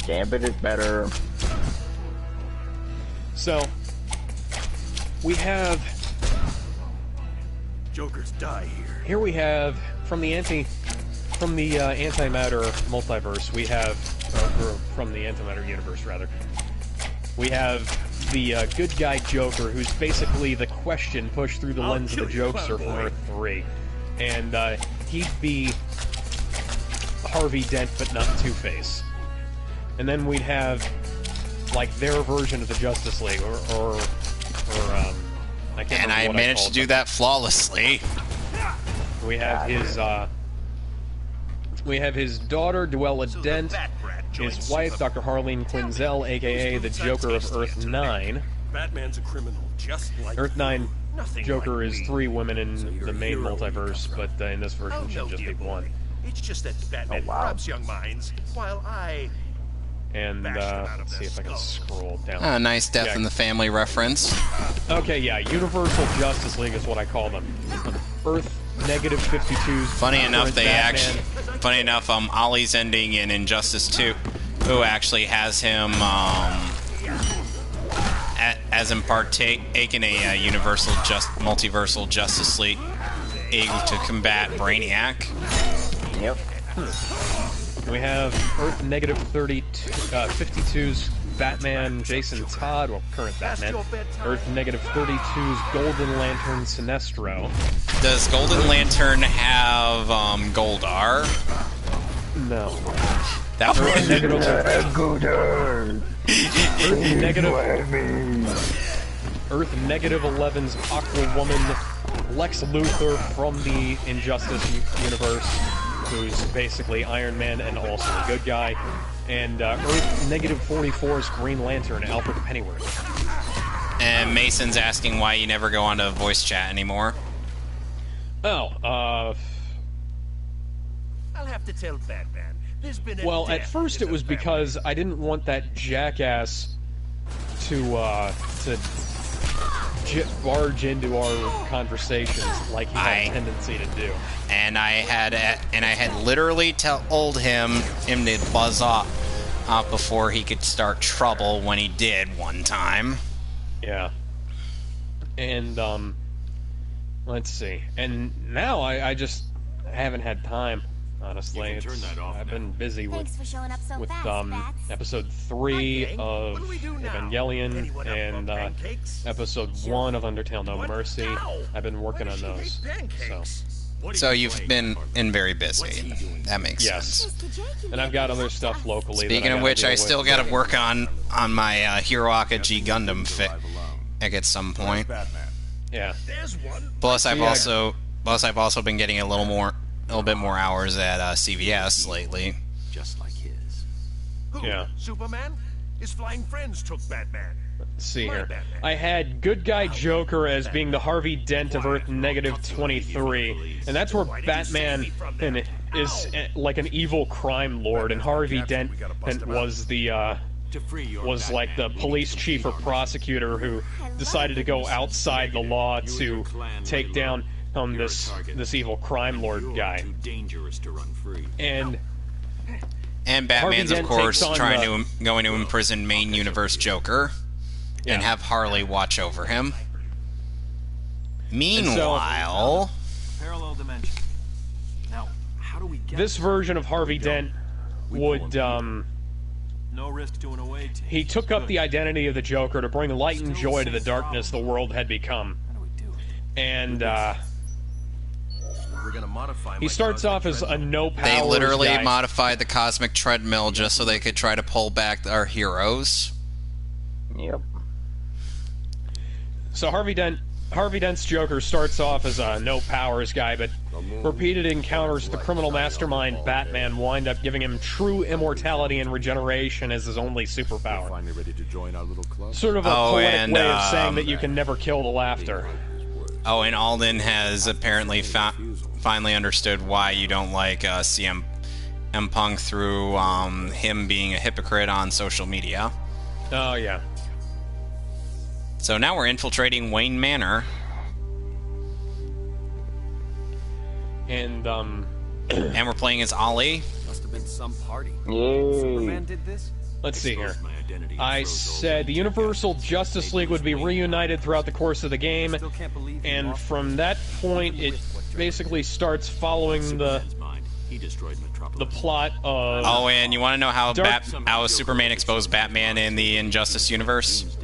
Speaker 3: Gambit is better.
Speaker 1: So, we have...
Speaker 6: Jokers die here.
Speaker 1: Here we have, from the antimatter multiverse, we have, or from the antimatter universe, rather, we have the good guy Joker, who's basically the Question pushed through the lens of the Jokester from Earth 3. And he'd be Harvey Dent, but not Two-Face. And then we'd have, like, their version of the Justice League, or I can't remember
Speaker 2: I
Speaker 1: what
Speaker 2: managed to do that flawlessly.
Speaker 1: We have his daughter, Duella Dent, his wife, Dr. Harleen Quinzel, aka the Joker of Earth 9.
Speaker 6: Batman's a criminal, just like
Speaker 1: Earth 9 Joker
Speaker 6: like
Speaker 1: is
Speaker 6: me.
Speaker 1: 3 women in
Speaker 6: So you're
Speaker 1: the
Speaker 6: a
Speaker 1: main
Speaker 6: hero
Speaker 1: multiverse, but in this version should just be 1.
Speaker 6: It's just that Batman corrupts young minds, while I...
Speaker 1: And, let's see if I can scroll down.
Speaker 2: Ah, nice Death in the Family reference.
Speaker 1: Okay, yeah, Universal Justice League is what I call them. Earth -52's...
Speaker 2: Funny enough, Ollie's ending in Injustice 2, who actually has him, as in partaken a multiversal Justice League to combat Brainiac.
Speaker 3: Yep.
Speaker 1: We have Earth -52's Batman Jason Todd, well, current Batman. Earth -32's Golden Lantern Sinestro.
Speaker 2: Does Golden Lantern have Goldar?
Speaker 1: No.
Speaker 2: That would
Speaker 1: Earth -11's Aquawoman, Lex Luthor from the Injustice universe, who's basically Iron Man and also a good guy, and Earth -44's Green Lantern, Alfred Pennyworth.
Speaker 2: And Mason's asking why you never go onto voice chat anymore.
Speaker 1: Oh,
Speaker 6: I'll have to tell Batman. There's been a
Speaker 1: well, at
Speaker 6: death
Speaker 1: first
Speaker 6: in
Speaker 1: it was
Speaker 6: the
Speaker 1: because I didn't want that jackass to barge into our conversations like he had a tendency to do.
Speaker 2: And I had literally told him to buzz off before he could start trouble when he did one time.
Speaker 1: Yeah. And, let's see. And now I just haven't had time, honestly. I've been busy with episode 3 of Evangelion and episode 1 of Undertale No Mercy. I've been working on those.
Speaker 2: So you've been very busy. That makes sense.
Speaker 1: And I've got other stuff locally.
Speaker 2: Speaking of which, I still got to work on my Hiroaka G Gundam fic at some point.
Speaker 1: Yeah.
Speaker 2: Plus, I've also been getting a little bit more hours at CVS lately.
Speaker 6: Just like his. Who?
Speaker 1: Yeah.
Speaker 6: Superman? His flying friends took Batman.
Speaker 1: Let's see here. I had Good Guy Joker as being the Harvey Dent of Earth -23, and that's where Batman is like an evil crime lord, and Harvey Dent was like the police chief or prosecutor who decided to go outside the law to take down this evil crime lord guy. And
Speaker 2: Batman's, of course, going to imprison main universe Joker and have Harley watch over him. Meanwhile,
Speaker 6: Parallel dimension. Now, how do we get
Speaker 1: this version of Harvey Dent would
Speaker 6: no risk to an away team.
Speaker 1: he took up the identity of the Joker to bring light and joy to the darkness the world had become. And he starts off as a no powers
Speaker 2: they literally
Speaker 1: guy.
Speaker 2: modified the cosmic treadmill just so they could try to pull back our heroes.
Speaker 3: Yep.
Speaker 1: So Harvey Dent's Joker starts off as a no powers guy, but repeated encounters with the criminal mastermind Batman wind up giving him true immortality and regeneration as his only superpower. Sort of a poetic way of saying that you can never kill the laughter.
Speaker 2: Oh, and Alden has apparently finally understood why you don't like CM Punk through him being a hypocrite on social media.
Speaker 1: Oh, yeah.
Speaker 2: So now we're infiltrating Wayne Manor.
Speaker 1: And
Speaker 2: we're playing as Ollie.
Speaker 6: Must have been some party.
Speaker 3: Yay.
Speaker 6: Superman did this?
Speaker 1: let's see here. I said the Universal Justice League would be reunited throughout the course of the game, and from that point it basically starts following the plot of...
Speaker 2: Oh, and you want to know how Superman exposed Batman in the Injustice universe?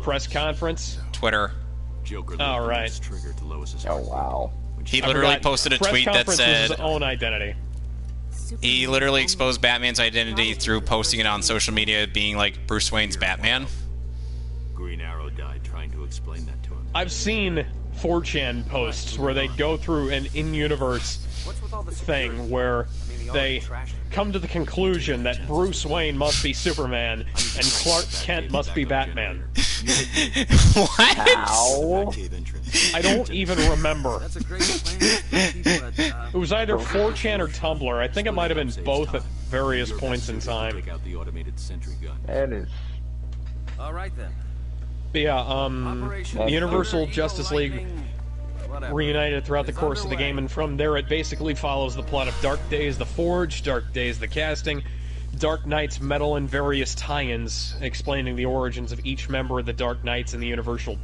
Speaker 1: Press conference?
Speaker 2: Twitter.
Speaker 1: Oh, right.
Speaker 3: Oh, wow.
Speaker 2: He literally posted a tweet that said...
Speaker 1: his own identity.
Speaker 2: He literally exposed Batman's identity through posting it on social media, being like Bruce Wayne's Batman.
Speaker 6: Green Arrow died trying to explain that to him.
Speaker 1: I've seen 4chan posts where they go through an in-universe thing where they come to the conclusion that Bruce Wayne must be Superman and Clark Kent must be Batman.
Speaker 2: What?
Speaker 3: Ow.
Speaker 1: I don't even remember. It was either 4chan or Tumblr. I think it might have been both at various points in time.
Speaker 3: That is...
Speaker 6: Alright then.
Speaker 1: But yeah, the Universal Justice League reunited throughout the course of the game, and from there it basically follows the plot of Dark Days the Forge, Dark Days the Casting, Dark Knight's Metal, and various tie-ins explaining the origins of each member of the Dark Knights in the Universal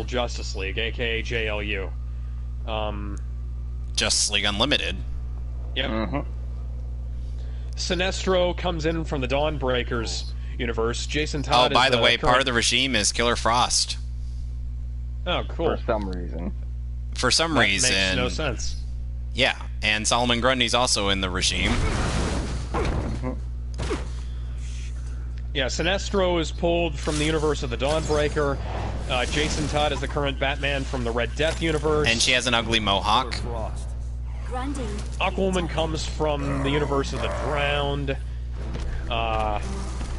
Speaker 1: Justice League, aka JLU.
Speaker 2: Justice League Unlimited.
Speaker 1: Yep. Sinestro comes in from the Dawnbreakers universe. Jason Todd.
Speaker 2: Oh, by the way, part of the regime is Killer Frost.
Speaker 1: Oh, cool.
Speaker 3: For some reason.
Speaker 2: For some
Speaker 1: that
Speaker 2: reason.
Speaker 1: Makes no sense.
Speaker 2: Yeah, and Solomon Grundy's also in the regime.
Speaker 1: Yeah, Sinestro is pulled from the universe of the Dawnbreaker. Jason Todd is the current Batman from the Red Death universe.
Speaker 2: And she has an ugly mohawk.
Speaker 1: AQUAMAN comes from the universe of the Drowned.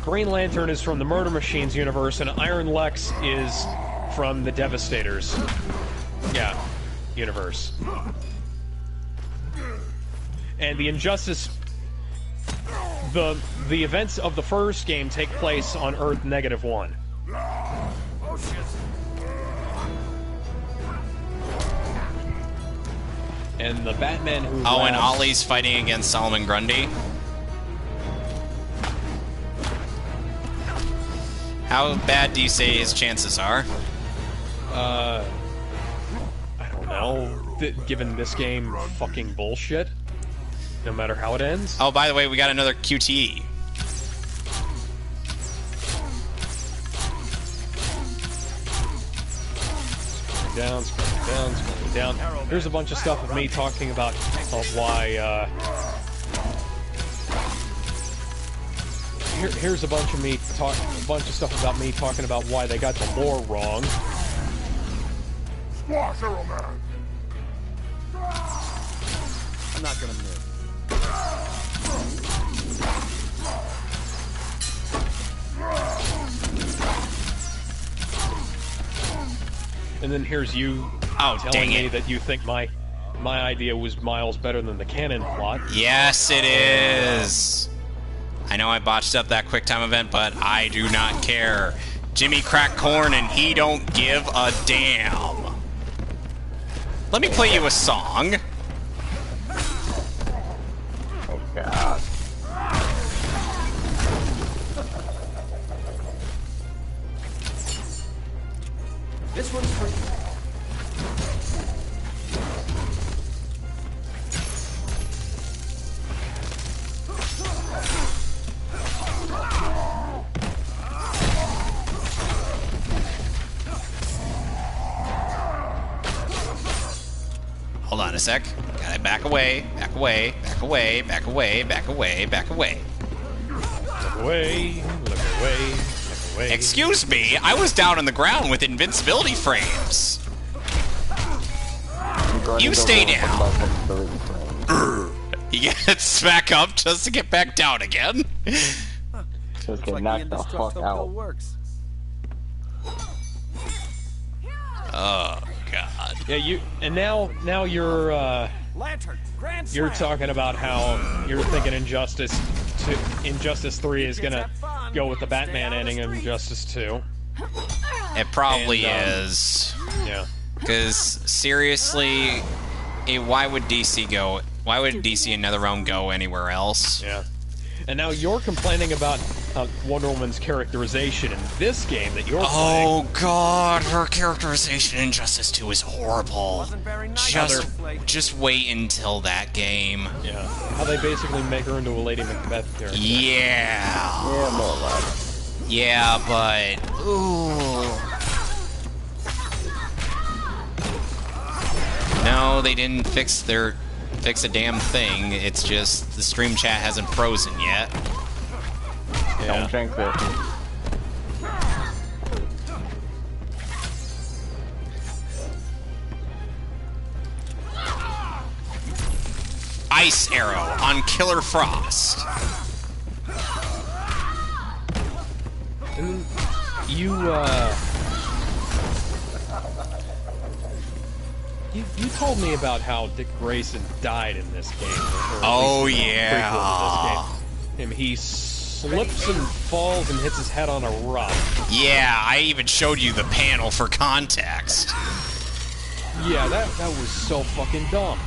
Speaker 1: Green Lantern is from the Murder Machines universe, and Iron Lex is from the Devastators, universe. And the Injustice, the events of the first game take place on Earth -1.
Speaker 4: Oh shit.
Speaker 1: And the Batman who
Speaker 2: and Ollie's fighting against Solomon Grundy. How bad do you say his chances are?
Speaker 1: I don't know. Given this game fucking bullshit, no matter how it ends.
Speaker 2: Oh, by the way, we got another QTE.
Speaker 1: Scrolling down. Here's a bunch of stuff of me talking about why. Here's a bunch of stuff about me talking about why they got the lore wrong.
Speaker 6: Squash Arrow Man! I'm not gonna miss.
Speaker 1: And then here's you telling me that you think my idea was miles better than the canon plot.
Speaker 2: Yes, it is. I know I botched up that QuickTime event, but I do not care. Jimmy cracked corn and he don't give a damn. Let me play you a song.
Speaker 3: Oh god.
Speaker 6: This one's for you.
Speaker 2: Hold on a sec. Gotta back away, back away, back away, back away, back away, back away.
Speaker 1: Look away, look away, look away.
Speaker 2: Excuse me, I was down on the ground with invincibility frames. You stay down. He gets back up just to get back down again.
Speaker 3: Just get knocked the fuck out.
Speaker 2: Oh god.
Speaker 1: Yeah, now you're you're talking about how you're thinking Injustice 3 is gonna go with the Batman ending of Injustice 2.
Speaker 2: It probably is.
Speaker 1: Yeah.
Speaker 2: Because seriously, why would DC go? Why would DC and NetherRealm go anywhere else?
Speaker 1: Yeah. And now you're complaining about Wonder Woman's characterization in this game that you're playing.
Speaker 2: Oh god, her characterization in Injustice 2 is horrible. Just wait until that game.
Speaker 1: Yeah. How they basically make her into a Lady Macbeth character.
Speaker 2: Yeah.
Speaker 3: Yeah, more like.
Speaker 2: Yeah, but ooh. No, they didn't fix a damn thing. It's just the stream chat hasn't frozen yet.
Speaker 3: Yeah. Don't drink this.
Speaker 2: Ice Arrow on Killer Frost.
Speaker 1: You told me about how Dick Grayson died in this game.
Speaker 2: Oh yeah.
Speaker 1: He slips and falls and hits his head on a rock.
Speaker 2: Yeah, I even showed you the panel for context.
Speaker 1: Yeah, that was so fucking dumb.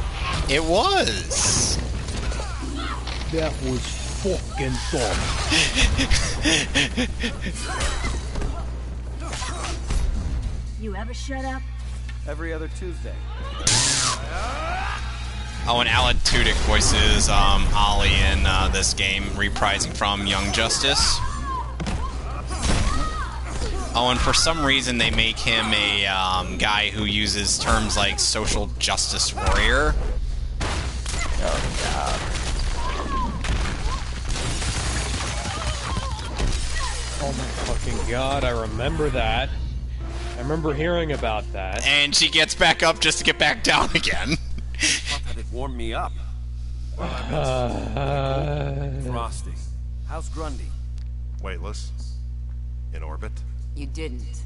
Speaker 2: It was.
Speaker 1: That was fucking dumb.
Speaker 8: You ever shut up?
Speaker 6: Every other Tuesday.
Speaker 2: Oh, and Alan Tudyk voices Ollie in this game, reprising from Young Justice. Oh, and for some reason they make him a guy who uses terms like social justice warrior.
Speaker 3: Oh god.
Speaker 1: Oh my fucking god, I remember that. I remember hearing about that.
Speaker 2: And she gets back up just to get back down again.
Speaker 6: I thought that it warmed me up.
Speaker 4: Frosty.
Speaker 6: How's Grundy?
Speaker 11: Weightless. In orbit.
Speaker 12: You didn't.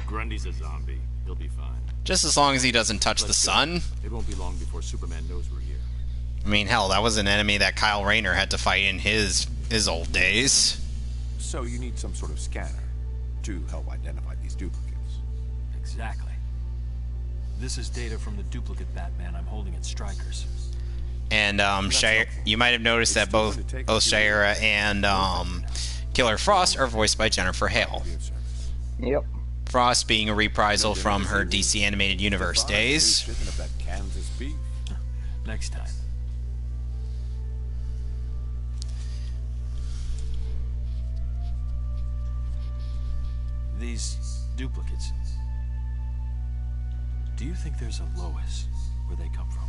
Speaker 6: Grundy's a zombie. He'll be fine.
Speaker 2: Just as long as he doesn't touch the sun.
Speaker 6: It won't be long before Superman knows we're here.
Speaker 2: I mean, hell, that was an enemy that Kyle Rayner had to fight in his old days.
Speaker 6: So you need some sort of scanner to help identify these duplicates.
Speaker 13: Exactly. This is data from the duplicate Batman I'm holding at Stryker's.
Speaker 2: And you might have noticed that both Shira and Killer Frost are voiced by Jennifer Hale.
Speaker 3: Yep.
Speaker 2: Frost being a reprisal from her DC Animated Universe days.
Speaker 13: Next time. These duplicates. Do you think there's a Lois where they come from?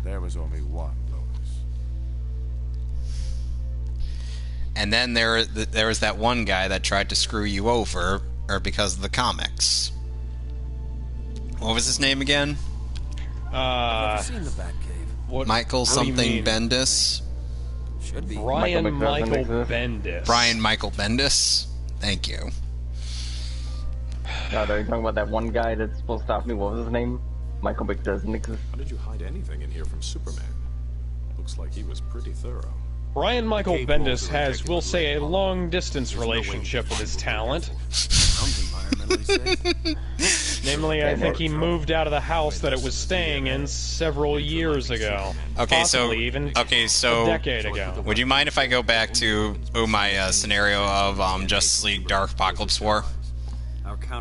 Speaker 6: There was only one Lois.
Speaker 2: And then there was that one guy that tried to screw you over, or because of the comics. What was his name again?
Speaker 13: I've never seen the Batcave.
Speaker 2: Michael something Bendis.
Speaker 13: Should be.
Speaker 1: Brian Michael Bendis.
Speaker 2: Brian Michael Bendis. Thank you.
Speaker 3: No, are you talking about that one guy that's supposed to stop me? What was his name? Michael Vick doesn't exist.
Speaker 11: How did you hide anything in here from Superman? Looks like he was pretty thorough.
Speaker 1: Brian Michael Bendis has, we'll say, a long-distance relationship with his talent. Namely, I think he moved out of the house that it was staying in several years ago.
Speaker 2: Okay,
Speaker 1: Possibly even a decade ago.
Speaker 2: Would you mind if I go back to my scenario of Justice League Dark Apocalypse War?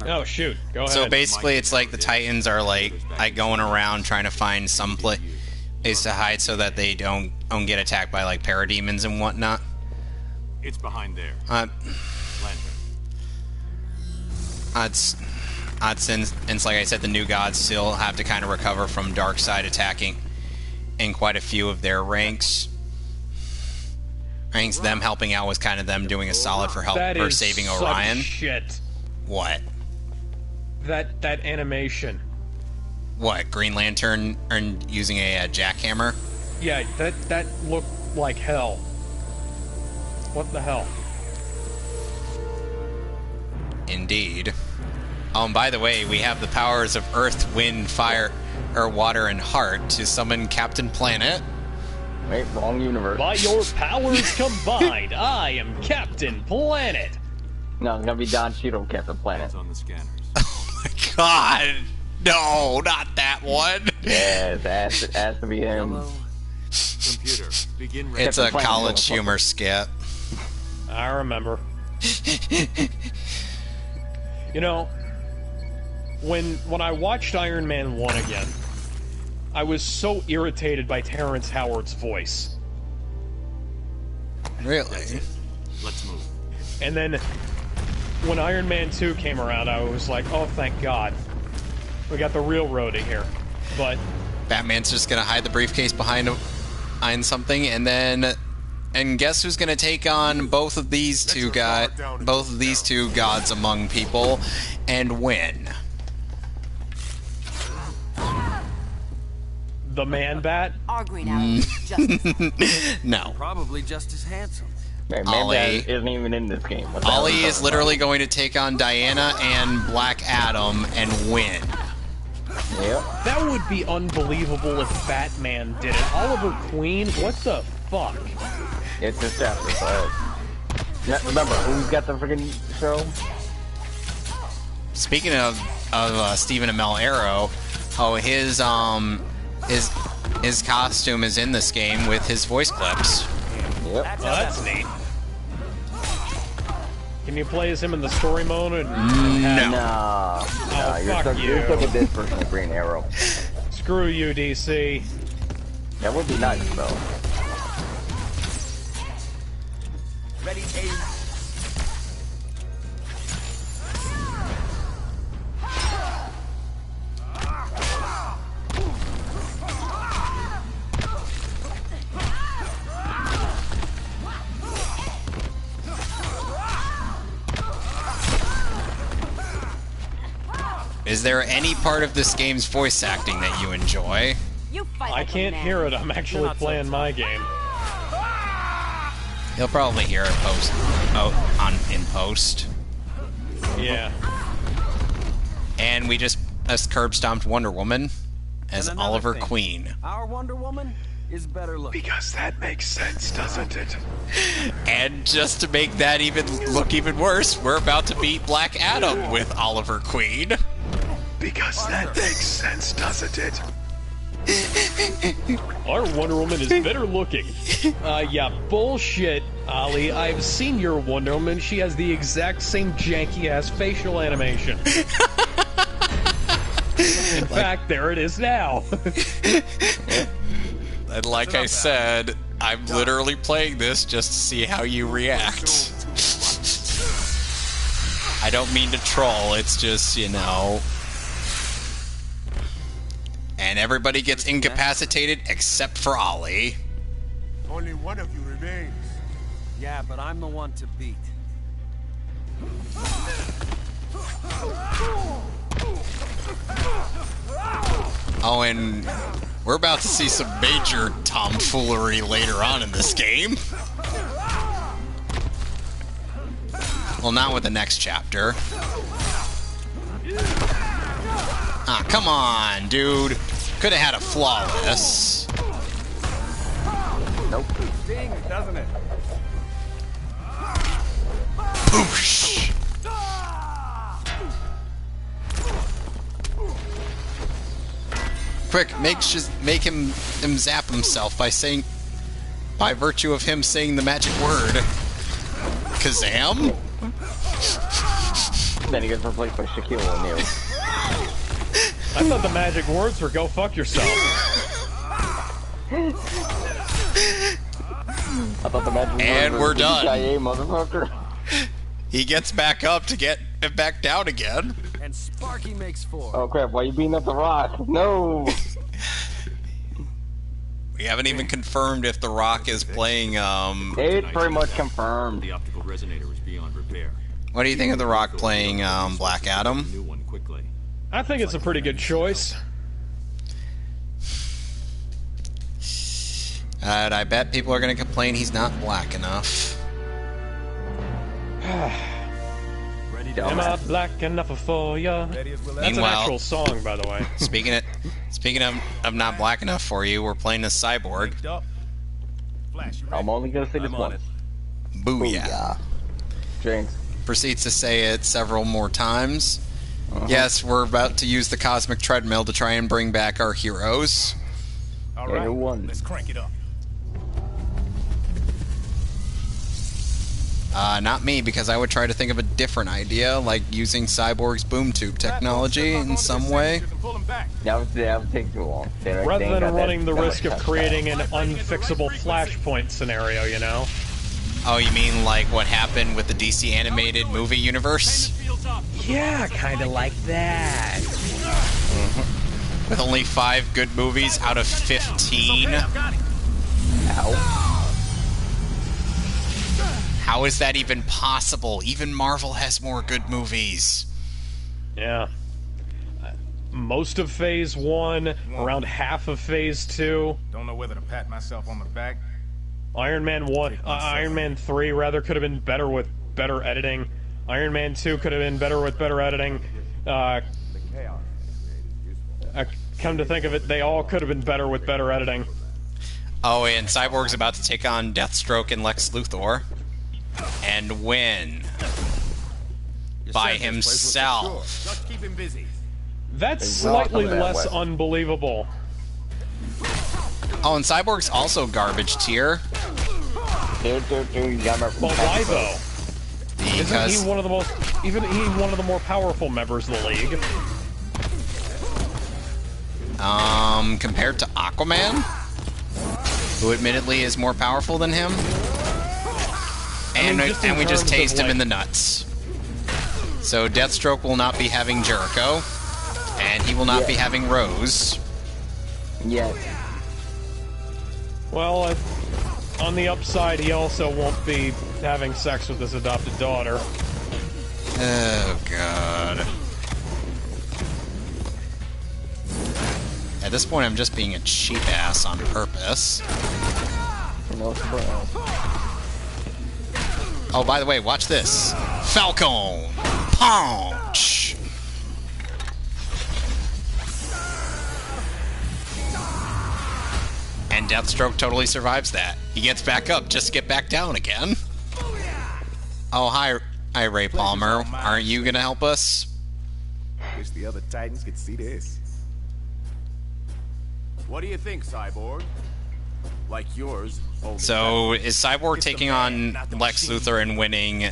Speaker 1: Oh shoot, go ahead.
Speaker 2: So basically, it's like the Titans are like going around trying to find some place to hide so that they don't get attacked by like parademons and whatnot.
Speaker 6: It's behind there.
Speaker 2: Since like I said, the New Gods still have to kind of recover from Darkseid attacking in quite a few of their ranks. Them helping out was kind of them doing a solid for saving Orion.
Speaker 1: Shit.
Speaker 2: What?
Speaker 1: That animation.
Speaker 2: What? Green Lantern using a jackhammer?
Speaker 1: Yeah, that looked like hell. What the hell?
Speaker 2: Indeed. By the way, we have the powers of Earth, Wind, Fire, or Water, and Heart to summon Captain Planet.
Speaker 3: Wait, wrong universe.
Speaker 1: By your powers combined, I am Captain Planet.
Speaker 3: No, it's gonna be Don Cheadle, Captain Planet.
Speaker 6: On the scanners.
Speaker 2: Oh my God! No, not that one.
Speaker 3: Yes, it has to be him.
Speaker 6: Computer, begin.
Speaker 2: It's a college humor skit.
Speaker 1: I remember. You know, when I watched Iron Man 1 again, I was so irritated by Terrence Howard's voice.
Speaker 2: Really?
Speaker 6: Let's move.
Speaker 1: And then when Iron Man 2 came around, I was like, oh, thank God. We got the real roadie here. But
Speaker 2: Batman's just gonna hide the briefcase behind something, and guess who's gonna take on both of these two gods among people and win?
Speaker 1: The Man-Bat?
Speaker 12: Our green arrow is just
Speaker 2: No.
Speaker 6: Probably just as handsome.
Speaker 3: Man,
Speaker 2: Ollie
Speaker 3: isn't even in this game.
Speaker 2: Ollie is literally going to take on Diana and Black Adam and win.
Speaker 3: Yep.
Speaker 1: That would be unbelievable if Batman did it. Oliver Queen? What the fuck?
Speaker 3: It's his chapter, so... Remember, who's got the freaking show?
Speaker 2: Speaking of Stephen Amell Arrow, his costume is in this game with his voice clips.
Speaker 3: Yep.
Speaker 1: Well, that's neat. Can you play as him in the story mode?
Speaker 2: No.
Speaker 3: No, you're
Speaker 1: fuck
Speaker 3: you're stuck with this version of Green Arrow.
Speaker 1: Screw you, DC.
Speaker 3: That would be nice, though.
Speaker 6: Ready, aim.
Speaker 2: Is there any part of this game's voice acting that you enjoy?
Speaker 1: I can't hear it. I'm actually playing my game.
Speaker 2: You'll probably hear it in post.
Speaker 1: Yeah.
Speaker 2: And we just curb stomped Wonder Woman as Oliver Queen.
Speaker 13: Our Wonder Woman is better looking.
Speaker 1: Because that makes sense, doesn't it?
Speaker 2: And just to make that look even worse, we're about to beat Black Adam with Oliver Queen.
Speaker 1: Because that makes sense, doesn't it? Our Wonder Woman is better looking. Yeah, bullshit, Ollie. I've seen your Wonder Woman. She has the exact same janky-ass facial animation. In fact, there it is now.
Speaker 2: And like I said, I'm literally playing this just to see how you react. I don't mean to troll, it's just, you know... And everybody gets incapacitated except for Ollie.
Speaker 6: Only one of you remains.
Speaker 13: Yeah, but I'm the one to beat.
Speaker 2: Oh, and we're about to see some major tomfoolery later on in this game. Well, not with the next chapter. Ah, come on, dude. Could have had a flawless.
Speaker 3: Nope.
Speaker 13: Stings, doesn't it?
Speaker 2: Boosh! Quick, make him zap himself by virtue of him saying the magic word. Kazam?
Speaker 3: Then he gets replaced by Shaquille O'Neal.
Speaker 1: I thought the magic words were "go fuck yourself."
Speaker 3: I thought the magic
Speaker 2: and
Speaker 3: words
Speaker 2: we're
Speaker 3: were
Speaker 2: done.
Speaker 3: "yippee-ki-yay, motherfucker."
Speaker 2: He gets back up to get back down again.
Speaker 13: And Sparky makes 4.
Speaker 3: Oh crap! Why you beating up the Rock? No.
Speaker 2: We haven't even confirmed if The Rock is playing.
Speaker 3: It's pretty much confirmed.
Speaker 11: The optical resonator is beyond repair.
Speaker 2: What do you think of The Rock playing Black Adam?
Speaker 11: New one quickly.
Speaker 1: I think it's a pretty good choice.
Speaker 2: And I bet people are going to complain he's not black enough.
Speaker 1: Am I black enough for ya? That's an actual song, by the way.
Speaker 2: Speaking of not black enough for you, we're playing as Cyborg.
Speaker 3: I'm only gonna say this once.
Speaker 2: Booyah.
Speaker 3: Jinx.
Speaker 2: Proceeds to say it several more times. Yes, we're about to use the cosmic treadmill to try and bring back our heroes.
Speaker 3: All right,
Speaker 6: let's crank it up.
Speaker 2: Not me, because I would try to think of a different idea, like using Cyborg's boom tube technology in some way.
Speaker 3: That would take too long.
Speaker 1: Rather than running the risk of creating an unfixable Flashpoint scenario, you know?
Speaker 2: Oh, you mean like what happened with the DC animated movie universe?
Speaker 9: Yeah, kinda like that.
Speaker 2: With only 5 good movies out of 15?
Speaker 3: Ow.
Speaker 2: How is that even possible? Even Marvel has more good movies.
Speaker 1: Yeah. Most of Phase 1, around half of Phase 2.
Speaker 7: Don't know whether to pat myself on the back.
Speaker 1: Iron Man 3 rather could have been better with better editing. Iron Man 2 could have been better with better editing. Come to think of it, they all could have been better with better editing.
Speaker 2: Oh, and Cyborg's about to take on Deathstroke and Lex Luthor. And win. By himself.
Speaker 7: Just keep him busy.
Speaker 1: That's slightly less unbelievable.
Speaker 2: Oh, and Cyborg's also garbage tier.
Speaker 3: But
Speaker 1: why though?
Speaker 2: Because
Speaker 1: Isn't he one of the more powerful members of the league?
Speaker 2: Compared to Aquaman, who admittedly is more powerful than him. And we just tased him in the nuts. So Deathstroke will not be having Jericho, and he will not be having Rose.
Speaker 3: Yes.
Speaker 1: Well, on the upside, he also won't be having sex with his adopted daughter.
Speaker 2: Oh, God. At this point, I'm just being a cheap ass on purpose.
Speaker 3: No surprise.
Speaker 2: Oh, by the way, watch this. Falcon Punch! And Deathstroke totally survives that. He gets back up just to get back down again. Oh, hi, Ray Palmer. Aren't you gonna help us?
Speaker 6: Wish the other Titans could see this.
Speaker 7: What do you think, Cyborg?
Speaker 6: Like yours.
Speaker 2: So, is Cyborg taking on Lex Luthor and winning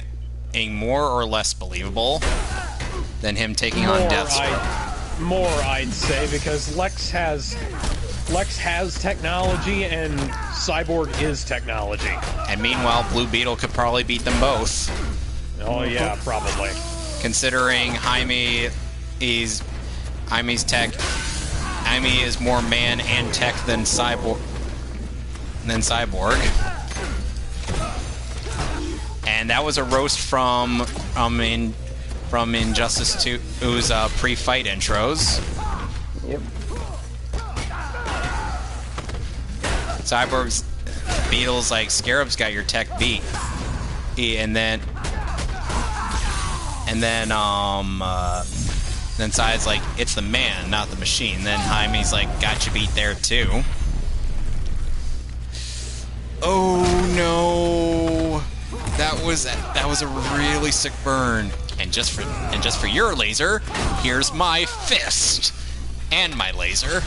Speaker 2: a more or less believable than him taking on Deathstroke?
Speaker 1: More, I'd say, because Lex has technology and Cyborg is technology.
Speaker 2: And meanwhile, Blue Beetle could probably beat them both.
Speaker 1: Oh yeah, probably.
Speaker 2: Considering Jaime is tech. Jaime is more man and tech than Cyborg. And that was a roast from Injustice 2's pre-fight intros.
Speaker 3: Yep.
Speaker 2: Cyborg's Beetle's like, Scarab's got your tech beat. And then Cy's like, it's the man, not the machine. Then Jaime's like, got you beat there too. Oh no, that was a really sick burn. And just for your laser, here's my fist and my laser.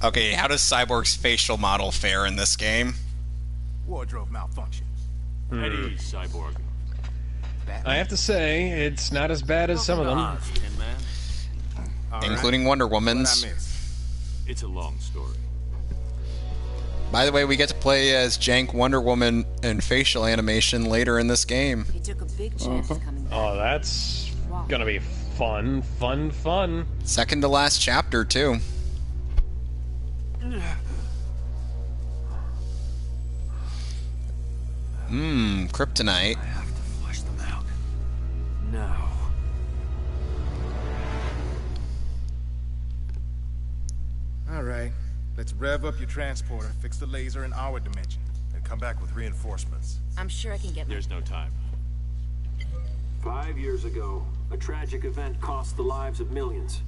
Speaker 2: Okay, how does Cyborg's facial model fare in this game?
Speaker 7: Wardrobe malfunction.
Speaker 13: At ease, Cyborg.
Speaker 1: I have to say, it's not as bad as some of them.
Speaker 2: Including Wonder Woman's.
Speaker 13: It's a long story.
Speaker 2: By the way, we get to play as Jank Wonder Woman and facial animation later in this game.
Speaker 12: He took a big chance coming back.
Speaker 1: Oh, that's gonna be fun.
Speaker 2: Second to last chapter, too. Kryptonite.
Speaker 6: I have to flush them out.
Speaker 13: No.
Speaker 7: All right. Let's rev up your transporter, fix the laser in our dimension, and come back with reinforcements.
Speaker 12: I'm sure I can get.
Speaker 13: There's no time.
Speaker 14: 5 years ago, a tragic event cost the lives of millions.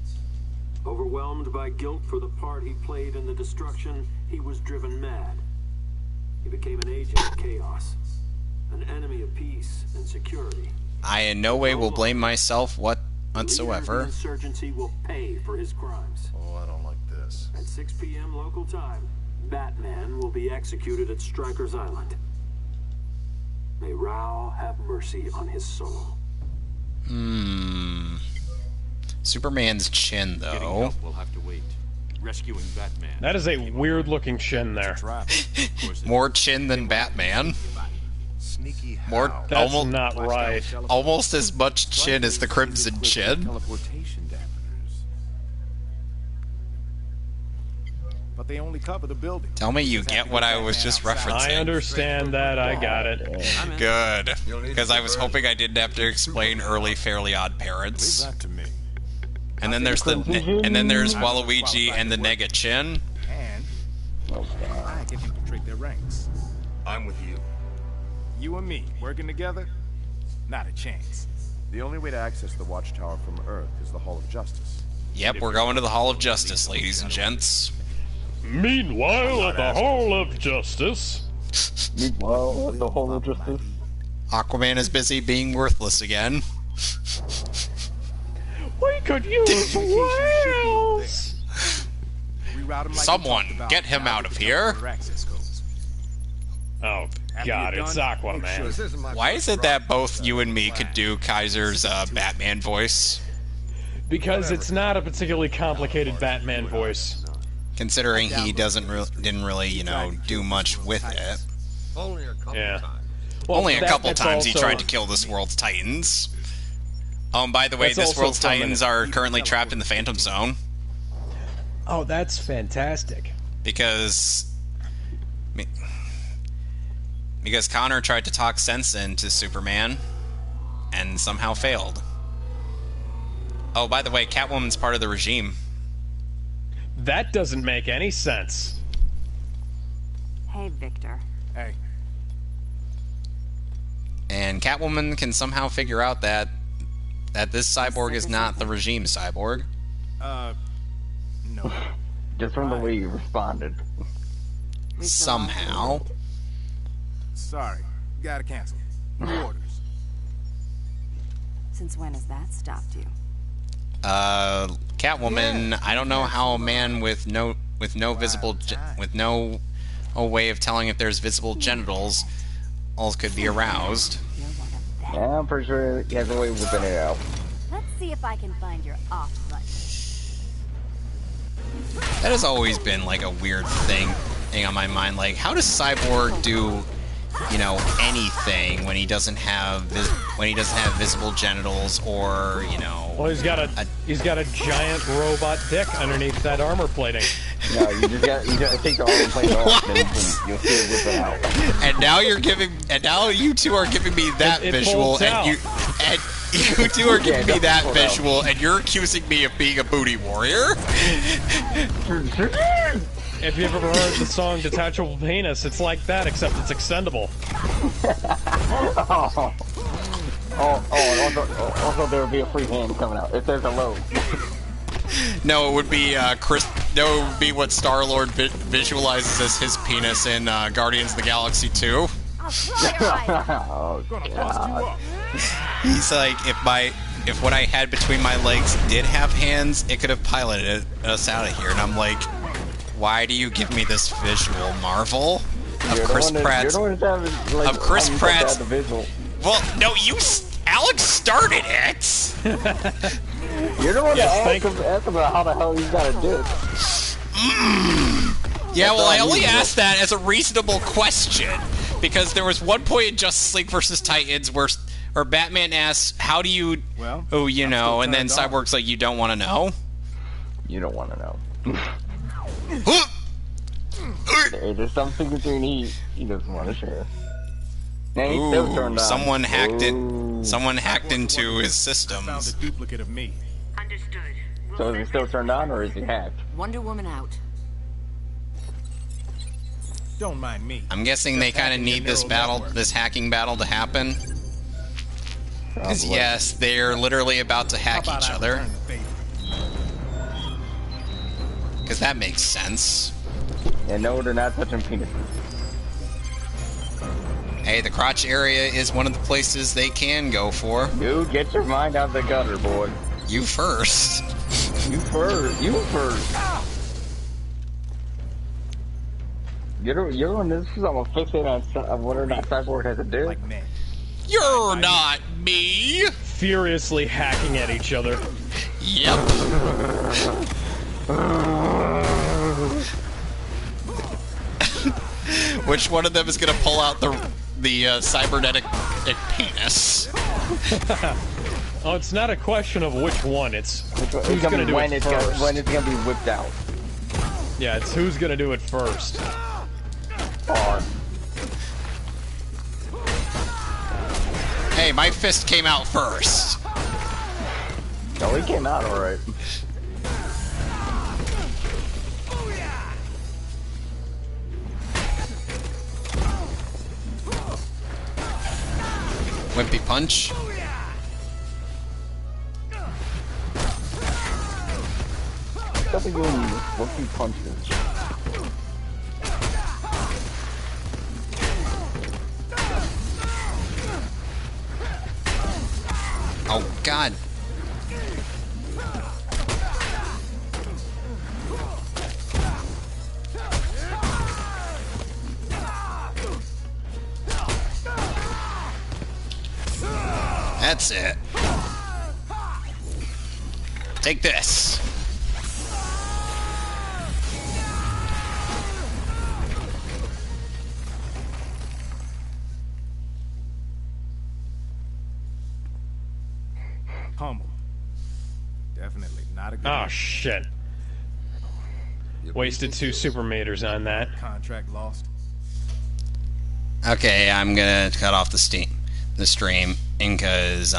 Speaker 14: Overwhelmed by guilt for the part he played in the destruction, he was driven mad. He became an agent of chaos, an enemy of peace and security.
Speaker 2: I in no way will blame myself whatsoever.
Speaker 14: The insurgency will pay for his crimes.
Speaker 11: Oh, I don't like this.
Speaker 14: At 6 p.m. local time, Batman will be executed at Stryker's Island. May Rao have mercy on his soul.
Speaker 2: Superman's chin,
Speaker 13: Getting
Speaker 2: though.
Speaker 13: help will have to wait. Rescuing Batman.
Speaker 1: That is a weird-looking chin there.
Speaker 2: More chin than Batman.
Speaker 6: Sneaky
Speaker 2: More,
Speaker 1: That's not right.
Speaker 2: almost as much chin as the Crimson Chin.
Speaker 6: Teleportation dampeners. But they only cover the building.
Speaker 2: Tell me you get what I was just referencing.
Speaker 1: I understand that. I got it.
Speaker 2: Good. Because I was hoping I didn't have to explain early Fairly Odd Parents.
Speaker 11: Leave that to me.
Speaker 2: And then there's Waluigi and the Nega Chin.
Speaker 6: And I can infiltrate their ranks.
Speaker 5: I'm with you.
Speaker 7: You and me, working together? Not a chance.
Speaker 6: The only way to access the Watchtower from Earth is the Hall of Justice.
Speaker 2: Yep, we're going to the Hall of Justice, ladies and gents.
Speaker 1: Meanwhile, at the Hall of Justice.
Speaker 3: Meanwhile, at the Hall of Justice.
Speaker 2: Aquaman is busy being worthless again.
Speaker 1: We could use whales.
Speaker 2: Someone, get him out of here.
Speaker 1: Oh, God, it's Aquaman.
Speaker 2: Why is it that both you and me could do Kaiser's Batman voice?
Speaker 1: Because it's not a particularly complicated Batman voice.
Speaker 2: Considering he didn't really, you know, do much with it.
Speaker 5: Only a couple times.
Speaker 1: Well,
Speaker 2: Only a couple
Speaker 1: that's
Speaker 2: times he
Speaker 1: also-
Speaker 2: tried to kill this world's Titans. By the way,
Speaker 1: That's
Speaker 2: this
Speaker 1: also
Speaker 2: world's
Speaker 1: from an-
Speaker 2: Titans are currently trapped in the Phantom Zone.
Speaker 1: Oh, that's fantastic.
Speaker 2: Because Connor tried to talk sense into Superman and somehow failed. Oh, by the way, Catwoman's part of the regime.
Speaker 1: That doesn't make any sense.
Speaker 12: Hey, Victor.
Speaker 7: Hey.
Speaker 2: And Catwoman can somehow figure out that this cyborg is not the regime cyborg.
Speaker 7: No.
Speaker 3: Just from the way you responded.
Speaker 2: Somehow.
Speaker 7: Sorry. Gotta cancel. New orders.
Speaker 12: Since when has that stopped you?
Speaker 2: Catwoman,
Speaker 7: Yeah.
Speaker 2: I don't know how a man with no visible with no way of telling if there's visible genitals could be aroused.
Speaker 3: Yeah, I'm pretty sure he has a way of whipping it out.
Speaker 10: Let's see if I can find your off button.
Speaker 2: That has always been like a weird thing on my mind. Like, how does Cyborg do, you know, anything when he doesn't have visible genitals, or, you know?
Speaker 1: Well, he's got a giant robot dick underneath that armor plating.
Speaker 3: No, you gotta take the armor plating off, and you'll see it whip it out.
Speaker 2: And now you two are giving me that visual, and you two are giving me that visual, and you're accusing me of being a booty warrior.
Speaker 1: If you've ever heard the song Detachable Penis, it's like that, except it's extendable.
Speaker 3: Also there will be a free hand coming out if there's a load.
Speaker 2: No, it would be No, it would be what Star-Lord visualizes as his penis in Guardians of the Galaxy 2.
Speaker 3: Oh, God.
Speaker 2: He's like, if what I had between my legs did have hands, it could have piloted us out of here. And I'm like, why do you give me this visual, Marvel? Of Chris Pratt's. Of Chris Pratt's. Well, no, Alex started it.
Speaker 3: You're the one that asked about how the hell you gotta do it.
Speaker 2: Yeah, well, I only asked that as a reasonable question, because there was one point in Justice League vs. Titans where Batman asks, "How do you?" Well, oh, you know, and then Cyborg's like, "You don't want to know."
Speaker 3: You don't want to know. There's some signature he doesn't want to share.
Speaker 2: Ooh, someone hacked it. Someone hacked into his systems.
Speaker 7: Found a duplicate of me.
Speaker 10: Understood.
Speaker 3: So is he still turned on, or is he hacked?
Speaker 12: Wonder Woman out.
Speaker 7: Don't mind me.
Speaker 2: I'm guessing they kind of need this hacking battle to happen. Because yes, they're literally about to hack each other. Because that makes sense.
Speaker 3: And no, they're not touching penises.
Speaker 2: Hey, the crotch area is one of the places they can go for.
Speaker 3: Dude, get your mind out of the gutter, boy.
Speaker 2: You first.
Speaker 3: You first. You first. You're on this is almost fixated on whether or not Cyborg has a dick. Like
Speaker 7: man.
Speaker 2: You're not me.
Speaker 1: Furiously hacking at each other.
Speaker 2: Yep. Which one of them is gonna pull out the cybernetic penis?
Speaker 1: Oh, it's not a question of which one. It's who's gonna do it first.
Speaker 3: When it's gonna be whipped out.
Speaker 1: Yeah, it's who's gonna do it first.
Speaker 2: Hey, my fist came out first.
Speaker 3: No, he came out alright.
Speaker 2: Wimpy punch.
Speaker 3: Stop doing wimpy punches.
Speaker 2: Oh, God. That's it. Take this.
Speaker 7: Humble. Definitely not a good
Speaker 1: Oh, shit. Wasted 2 super meters on that.
Speaker 7: Contract lost.
Speaker 2: Okay, I'm gonna cut off the stream because